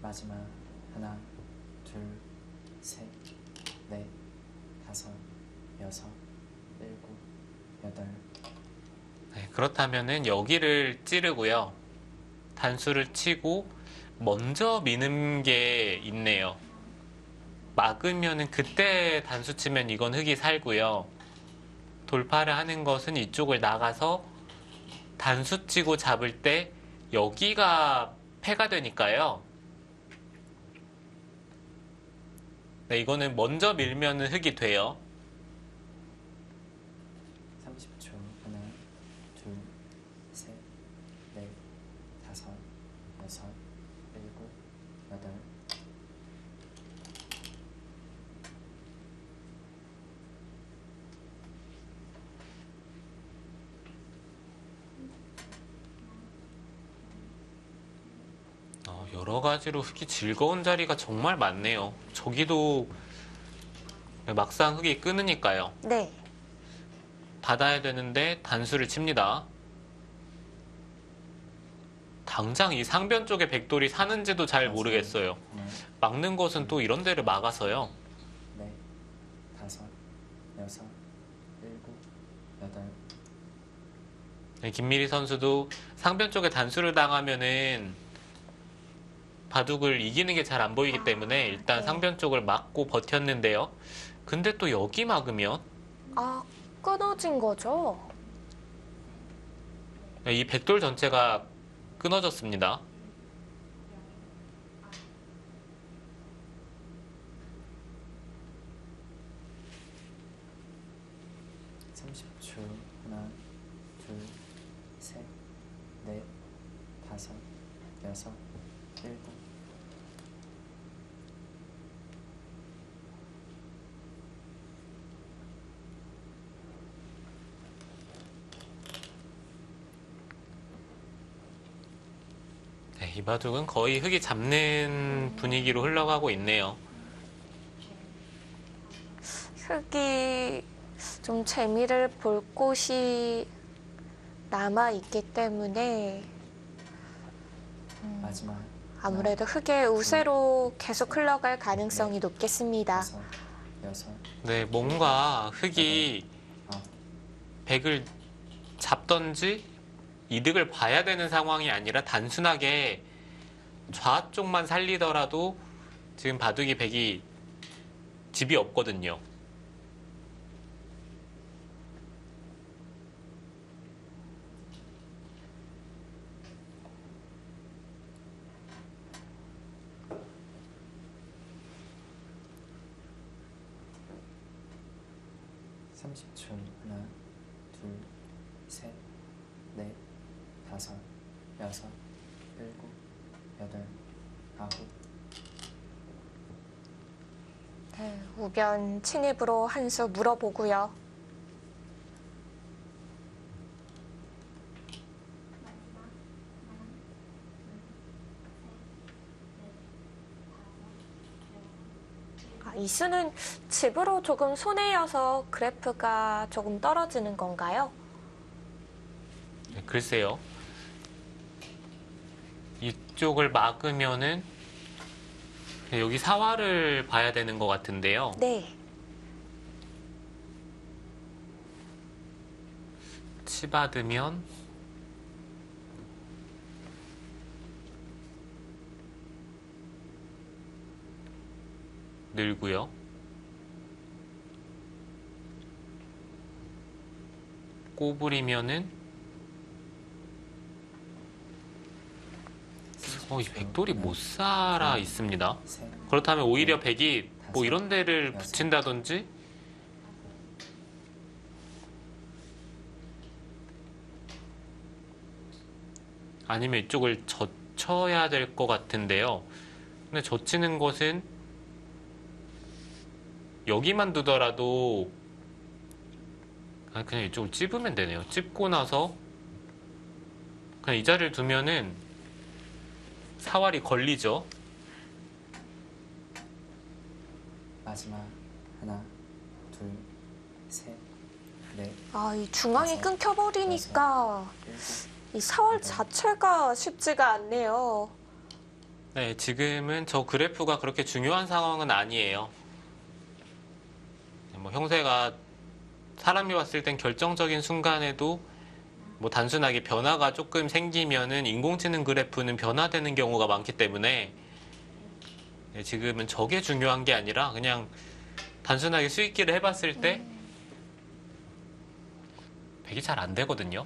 Speaker 3: 마지막 하나, 둘, 셋, 넷, 다섯, 여섯, 일곱, 여덟.
Speaker 2: 네, 그렇다면은 여기를 찌르고요. 단수를 치고 먼저 미는 게 있네요. 막으면은 그때 단수 치면 이건 흙이 살고요. 돌파를 하는 것은 이쪽을 나가서 단수 치고 잡을 때 여기가 패가 되니까요. 네, 이거는 먼저 밀면은 흙이 돼요.
Speaker 3: 30초. 하나, 둘, 셋, 넷, 다섯, 여섯, 일곱, 여덟.
Speaker 2: 여러 가지로 흙이 즐거운 자리가 정말 많네요. 저기도 막상 흙이 끊으니까요.
Speaker 1: 네.
Speaker 2: 받아야 되는데 단수를 칩니다. 당장 이 상변 쪽에 백돌이 사는지도 잘 모르겠어요.
Speaker 3: 하나,
Speaker 2: 막는 것은 또 이런 데를 막아서요.
Speaker 3: 넷, 다섯, 여섯, 일곱, 여덟.
Speaker 2: 네, 김미리 선수도 상변 쪽에 단수를 당하면은 바둑을 이기는 게 잘 안 보이기 때문에 일단
Speaker 1: 네.
Speaker 2: 상변 쪽을 막고 버텼는데요. 근데 또 여기 막으면
Speaker 1: 아, 끊어진 거죠?
Speaker 2: 이 백돌 전체가 끊어졌습니다.
Speaker 3: 하나, 둘, 셋, 넷, 다섯, 여섯, 일곱.
Speaker 2: 네, 이 바둑은 거의 흙이 잡는 분위기로 흘러가고 있네요.
Speaker 1: 흙이 좀 재미를 볼 곳이 남아 있기 때문에
Speaker 3: 마지막
Speaker 1: 아무래도 흙의 우세로 계속 흘러갈 가능성이 높겠습니다.
Speaker 3: 다섯, 여섯,
Speaker 2: 네, 뭔가 흙이
Speaker 3: 아홉.
Speaker 2: 백을 잡던지 이득을 봐야 되는 상황이 아니라 단순하게 좌쪽만 살리더라도 지금 바둑이 백이 집이 없거든요.
Speaker 3: (30초) 하나, 둘, 셋, 넷, 다섯, 여섯, 일곱, 여덟, 아홉.
Speaker 1: 네, 우변 침입으로 한 수 물어보고요. 이 수는 집으로 조금 손해여서 그래프가 조금 떨어지는 건가요?
Speaker 2: 네, 글쎄요. 이쪽을 막으면은 여기 사활을 봐야 되는 것 같은데요.
Speaker 1: 네.
Speaker 2: 치받으면 늘고요. 꼬부리면은 이 백돌이 못 살아 있습니다.
Speaker 3: 셋,
Speaker 2: 그렇다면 오히려 백이 뭐 이런 데를 붙인다든지 아니면 이쪽을 젖혀야 될 것 같은데요. 근데 젖히는 것은 여기만 두더라도 그냥 이쪽을 찝으면 되네요. 찝고 나서 그냥 이 자리를 두면은 사활이 걸리죠.
Speaker 3: 마지막 하나, 둘, 셋, 넷,
Speaker 1: 이 중앙이
Speaker 3: 다섯,
Speaker 1: 끊겨버리니까
Speaker 3: 일곱,
Speaker 1: 이 사월 자체가 쉽지가 않네요.
Speaker 2: 네, 지금은 저 그래프가 그렇게 중요한 상황은 아니에요. 뭐 형세가 사람이 봤을 땐 결정적인 순간에도 뭐 단순하게 변화가 조금 생기면은 인공지능 그래프는 변화되는 경우가 많기 때문에 네, 지금은 저게 중요한 게 아니라 그냥 단순하게 수익기를 해봤을 때 100이 잘 안 되거든요.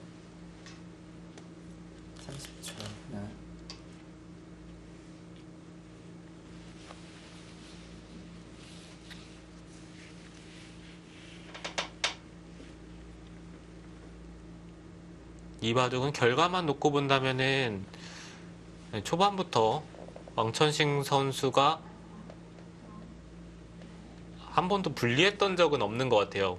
Speaker 3: 30초. 하나,
Speaker 2: 이 바둑은 결과만 놓고 본다면은 초반부터 왕천식 선수가 한 번도 불리했던 적은 없는 것 같아요.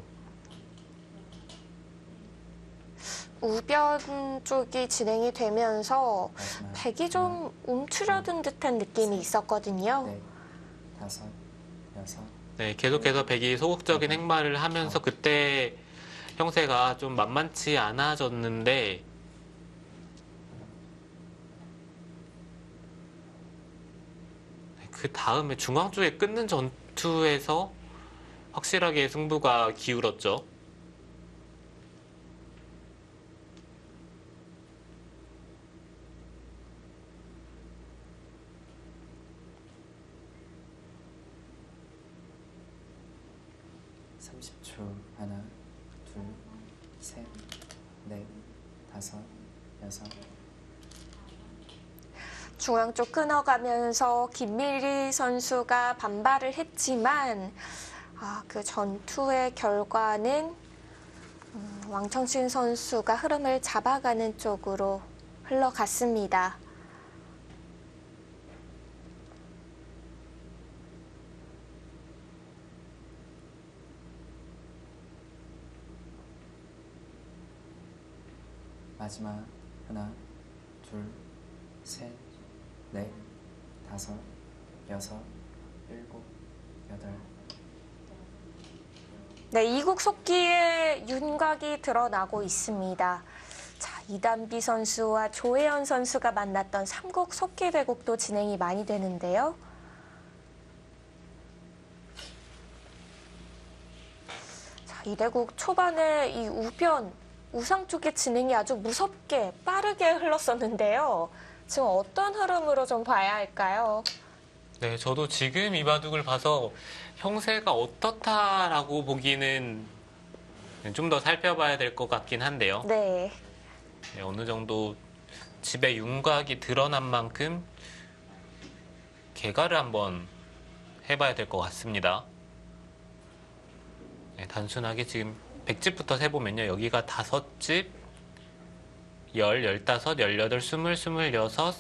Speaker 1: 우변 쪽이 진행이 되면서
Speaker 3: 마지막.
Speaker 1: 백이 좀 움츠려든 듯한 느낌이 있었거든요.
Speaker 3: 네, 다섯, 여섯,
Speaker 2: 네, 계속해서 백이 소극적인 행마를 하면서 그때 형세가 좀 만만치 않아졌는데 그 다음에 중앙 쪽에 끊는 전투에서 확실하게 승부가 기울었죠.
Speaker 3: 삼십 초. 하나, 둘, 셋, 넷, 다섯, 여섯.
Speaker 1: 중앙 쪽 끊어가면서 김미리 선수가 반발을 했지만 그 전투의 결과는 왕청신 선수가 흐름을 잡아가는 쪽으로 흘러갔습니다.
Speaker 3: 마지막. 하나, 둘, 셋, 넷, 다섯, 여섯, 일곱, 여덟.
Speaker 1: 네, 이국 속기의 윤곽이 드러나고 있습니다. 자, 이단비 선수와 조혜연 선수가 만났던 삼국 속기 대국도 진행이 많이 되는데요. 자, 이 대국 초반에 이 우상 쪽의 진행이 아주 무섭게 빠르게 흘렀었는데요. 지금 어떤 흐름으로 좀 봐야 할까요?
Speaker 2: 네, 저도 지금 이 바둑을 봐서 형세가 어떻다라고 보기는 좀 더 살펴봐야 될 것 같긴 한데요.
Speaker 1: 네.
Speaker 2: 네, 어느 정도 집에 윤곽이 드러난 만큼 개가를 한번 해봐야 될 것 같습니다. 네, 단순하게 지금 100집부터 세보면요. 여기가 5집, 10, 15, 18, 20, 26,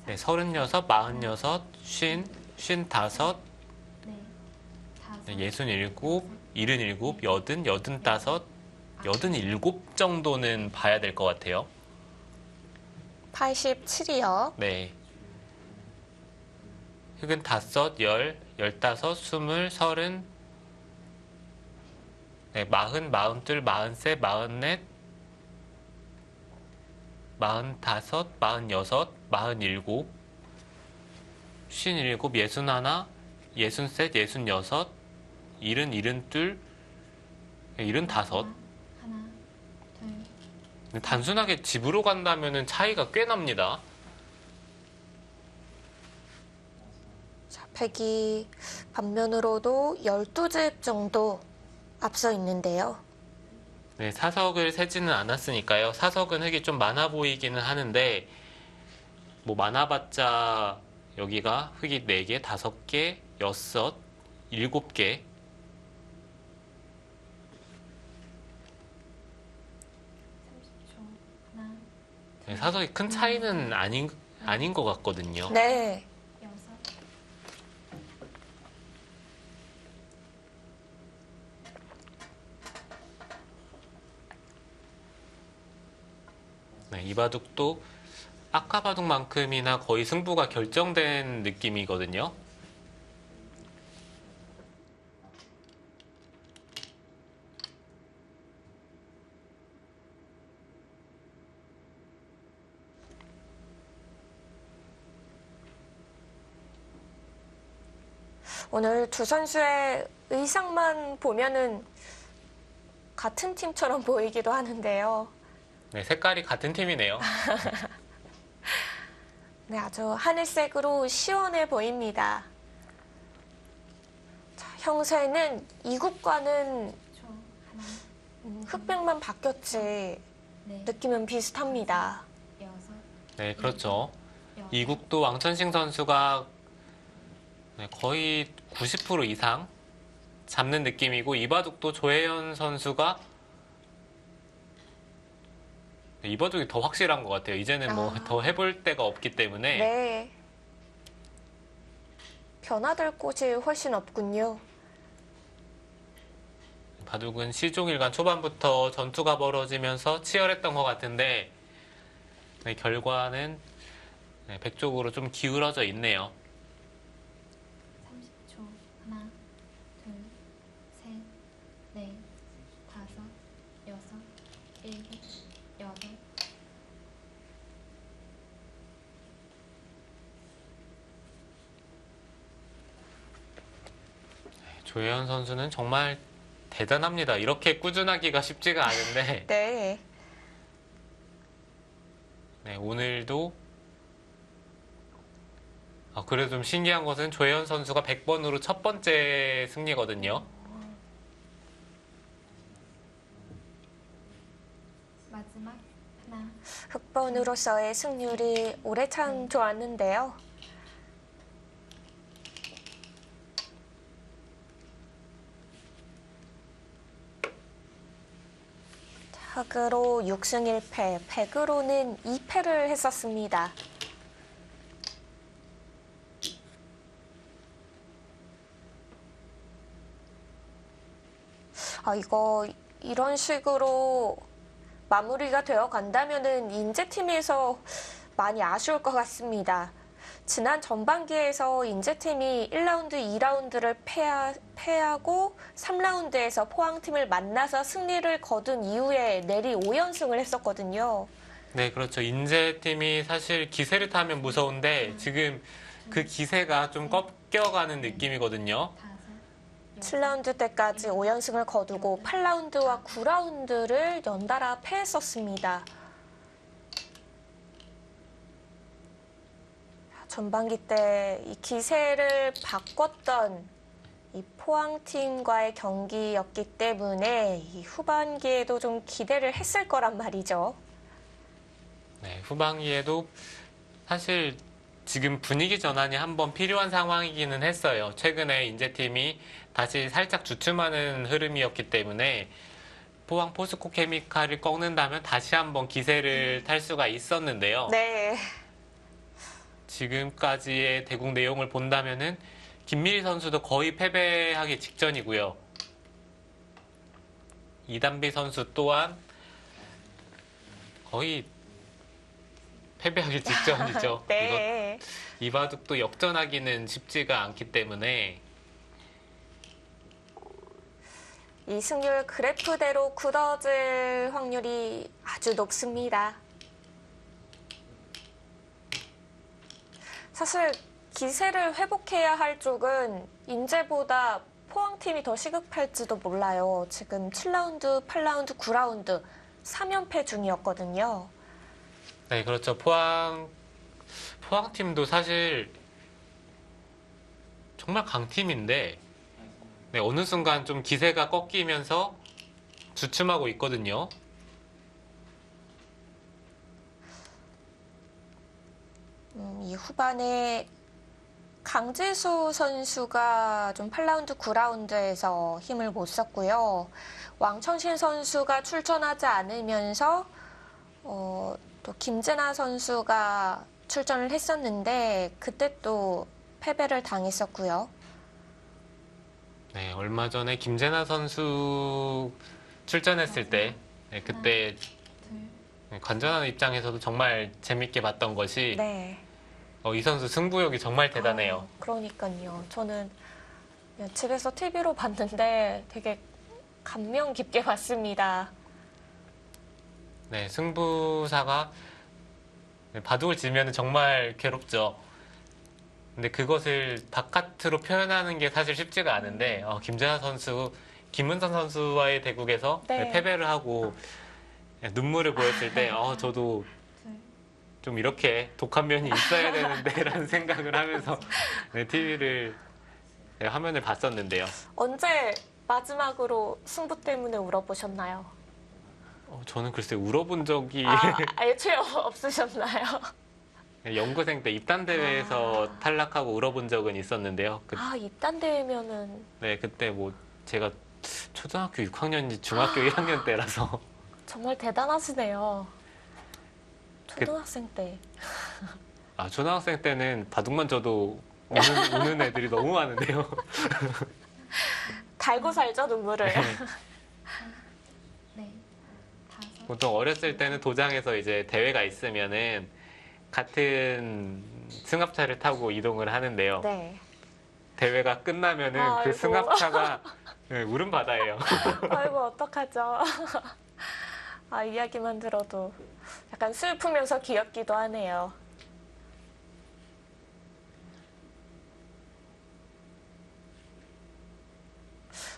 Speaker 2: 네, 36, 46, 50, 55, 네, 67, 77, 80, 85, 87 정도는 봐야 될 것 같아요.
Speaker 1: 87이요.
Speaker 2: 네. 흑은 5, 10, 15, 20, 30, 네, 40, 42, 43, 44, 45, 46, 47, 57, 61, 63, 66, 70, 72, 75. 단순하게 집으로 간다면 차이가 꽤 납니다.
Speaker 1: 자, 백이 반면으로도 12집 정도 앞서 있는데요.
Speaker 2: 네, 사석을 세지는 않았으니까요. 사석은 흙이 좀 많아 보이기는 하는데 뭐 많아봤자 여기가 흙이 4개, 5개, 6, 7개. 네, 사석이 큰 차이는 아닌 것 같거든요.
Speaker 1: 네.
Speaker 2: 네, 이 바둑도 아까 바둑만큼이나 거의 승부가 결정된 느낌이거든요.
Speaker 1: 오늘 두 선수의 의상만 보면은 같은 팀처럼 보이기도 하는데요.
Speaker 2: 네, 색깔이 같은 팀이네요.
Speaker 1: 네, 아주 하늘색으로 시원해 보입니다. 자, 형세는 이국과는
Speaker 4: 초 하나,
Speaker 1: 흑백만 바뀌었지
Speaker 4: 네,
Speaker 1: 느낌은 비슷합니다.
Speaker 4: 여섯,
Speaker 2: 네, 그렇죠.
Speaker 4: 여덟,
Speaker 2: 이국도 왕천식 선수가 네, 거의 90% 이상 잡는 느낌이고 이바둑도 조혜연 선수가 네, 이바둑이 더 확실한 것 같아요. 이제는 뭐 더 해볼 데가 없기 때문에
Speaker 1: 네. 변화될 곳이 훨씬 없군요.
Speaker 2: 바둑은 시종일관 초반부터 전투가 벌어지면서 치열했던 것 같은데 네, 결과는 네, 백쪽으로 좀 기울어져 있네요.
Speaker 4: 30초 하나, 둘, 셋, 넷, 다섯, 여섯, 일곱, 여덟.
Speaker 2: 조혜연 선수는 정말 대단합니다. 이렇게 꾸준하기가 쉽지가 않은데
Speaker 1: 네.
Speaker 2: 네, 오늘도 그래도 좀 신기한 것은 조혜연 선수가 100번으로 첫 번째 승리거든요.
Speaker 4: 마지막 하나,
Speaker 1: 흑번으로서의 승률이 올해 참 좋았는데요. 흑으로 6승 1패, 백으로는 2패를 했었습니다. 이거 이런 식으로 마무리가 되어 간다면은 인제팀에서 많이 아쉬울 것 같습니다. 지난 전반기에서 인제팀이 1라운드, 2라운드를 패하고 3라운드에서 포항팀을 만나서 승리를 거둔 이후에 내리 5연승을 했었거든요.
Speaker 2: 네, 그렇죠. 인제팀이 사실 기세를 타면 무서운데 지금 그 기세가 좀 꺾여가는 느낌이거든요.
Speaker 4: 다섯,
Speaker 1: 7라운드 때까지 5연승을 거두고 8라운드와 9라운드를 연달아 패했었습니다. 전반기 때 이 기세를 바꿨던 이 포항팀과의 경기였기 때문에 이 후반기에도 좀 기대를 했을 거란 말이죠.
Speaker 2: 네, 후반기에도 사실 지금 분위기 전환이 한번 필요한 상황이기는 했어요. 최근에 인제팀이 다시 살짝 주춤하는 흐름이었기 때문에 포항 포스코 케미칼을 꺾는다면 다시 한번 기세를 탈 수가 있었는데요.
Speaker 1: 네.
Speaker 2: 지금까지의 대국 내용을 본다면은 김미리 선수도 거의 패배하기 직전이고요. 이단비 선수 또한 거의 패배하기 직전이죠.
Speaker 1: 네.
Speaker 2: 이 바둑도 역전하기는 쉽지가 않기 때문에
Speaker 1: 이 승률 그래프대로 굳어질 확률이 아주 높습니다. 사실 기세를 회복해야 할 쪽은 인제보다 포항팀이 더 시급할지도 몰라요. 지금 7라운드, 8라운드, 9라운드 3연패 중이었거든요.
Speaker 2: 네, 그렇죠. 포항팀도 사실 정말 강팀인데 네, 어느 순간 좀 기세가 꺾이면서 주춤하고 있거든요.
Speaker 1: 이 후반에 강재수 선수가 좀 8라운드, 9라운드에서 힘을 못 썼고요. 왕천신 선수가 출전하지 않으면서 또 김재나 선수가 출전을 했었는데 그때 또 패배를 당했었고요.
Speaker 2: 네, 얼마 전에 김재나 선수 출전했을 때 네, 그때
Speaker 4: 둘,
Speaker 2: 관전하는 입장에서도 정말 재밌게 봤던 것이
Speaker 1: 네.
Speaker 2: 이 선수 승부욕이 정말 대단해요.
Speaker 1: 그러니까요. 저는 그냥 집에서 TV로 봤는데 되게 감명 깊게 봤습니다.
Speaker 2: 네, 승부사가 바둑을 지면 정말 괴롭죠. 근데 그것을 바깥으로 표현하는 게 사실 쉽지가 않은데 김재하 선수, 김은선 선수와의 대국에서
Speaker 1: 네.
Speaker 2: 패배를 하고 눈물을 보였을 때 저도
Speaker 4: 둘,
Speaker 2: 좀 이렇게 독한 면이 있어야 되는데라는 생각을 하면서 TV를 화면을 봤었는데요.
Speaker 1: 언제 마지막으로 승부 때문에 울어보셨나요?
Speaker 2: 저는 글쎄 울어본 적이
Speaker 1: 애초에 없으셨나요?
Speaker 2: 연구생 때 입단 대회에서 탈락하고 울어본 적은 있었는데요.
Speaker 1: 입단 대회면은
Speaker 2: 그때 뭐 제가 초등학교 6학년인지 중학교 1학년 때라서
Speaker 1: 정말 대단하시네요. 초등학생 때.
Speaker 2: 초등학생 때는 바둑만 쳐도 우는 애들이 너무 많은데요.
Speaker 1: 달고 살죠, 눈물을.
Speaker 4: 네, 다섯,
Speaker 2: 보통 어렸을 때는 도장에서 이제 대회가 있으면은 같은 승합차를 타고 이동을 하는데요.
Speaker 1: 네.
Speaker 2: 대회가 끝나면은
Speaker 1: 아이고.
Speaker 2: 그 승합차가 울음 바다예요.
Speaker 1: 아이고, 어떡하죠. 이야기만 들어도 약간 슬프면서 귀엽기도 하네요.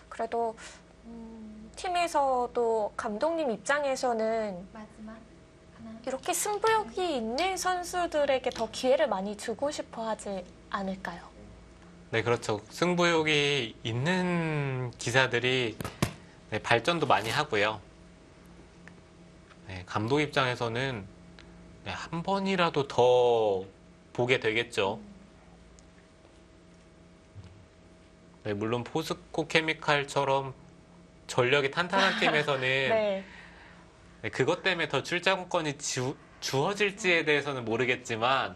Speaker 1: 그래도 팀에서도 감독님 입장에서는
Speaker 4: 마지막 하나,
Speaker 1: 이렇게 승부욕이 있는 선수들에게 더 기회를 많이 주고 싶어 하지 않을까요?
Speaker 2: 네, 그렇죠. 승부욕이 있는 기사들이 발전도 많이 하고요. 감독 입장에서는 한 번이라도 더 보게 되겠죠. 물론 포스코 케미칼처럼 전력이 탄탄한 팀에서는
Speaker 1: 네.
Speaker 2: 그것 때문에 더 출장권이 주어질지에 대해서는 모르겠지만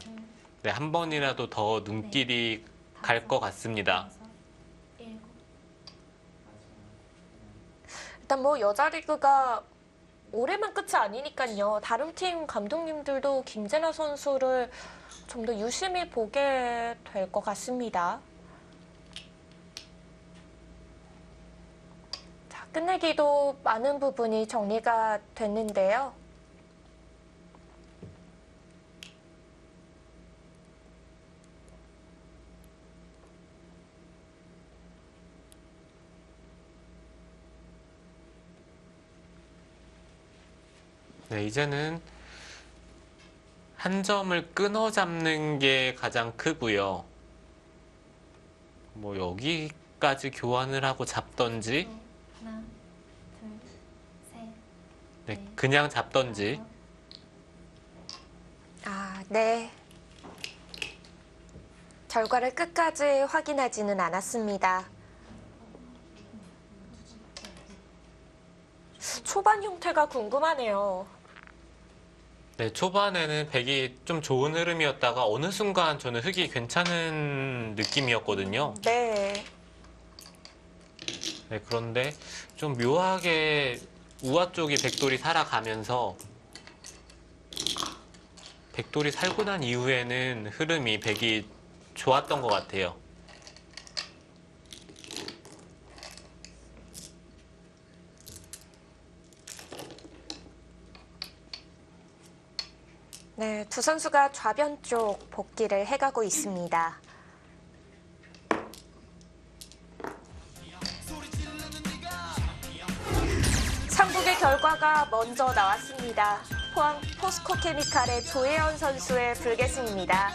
Speaker 2: 한 번이라도 더 눈길이 갈 것 같습니다.
Speaker 4: 여섯, 일곱,
Speaker 1: 일단 뭐 여자 리그가 올해만 끝이 아니니까요. 다른 팀 감독님들도 김재나 선수를 좀 더 유심히 보게 될 것 같습니다. 자, 끝내기도 많은 부분이 정리가 됐는데요.
Speaker 2: 이제는 한 점을 끊어 잡는 게 가장 크고요. 뭐 여기까지 교환을 하고 잡던지,
Speaker 4: 하나, 둘, 셋,
Speaker 2: 그냥 잡던지.
Speaker 1: 네. 결과를 끝까지 확인하지는 않았습니다. 초반 형태가 궁금하네요.
Speaker 2: 초반에는 백이 좀 좋은 흐름이었다가 어느 순간 저는 흑이 괜찮은 느낌이었거든요.
Speaker 1: 네.
Speaker 2: 그런데 좀 묘하게 우아 쪽이 백돌이 살아가면서 백돌이 살고 난 이후에는 흐름이 백이 좋았던 것 같아요.
Speaker 1: 네, 두 선수가 좌변 쪽 복귀를 해가고 있습니다. 삼국의 결과가 먼저 나왔습니다. 포항 포스코케미칼의 조혜연 선수의 불계승입니다.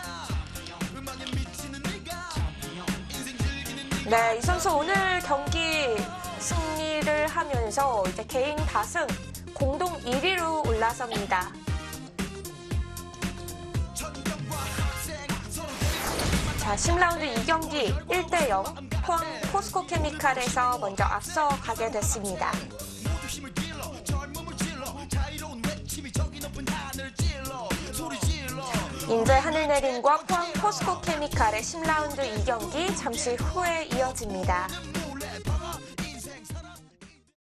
Speaker 1: 네, 이 선수 오늘 경기 승리를 하면서 이제 개인 다승 공동 1위로 올라섭니다. 자, 10라운드 2경기 1대0 포항 포스코케미칼에서 먼저 앞서 가게 됐습니다. 인제 하늘내림과 포항 포스코케미칼의 10라운드 2경기 잠시 후에 이어집니다.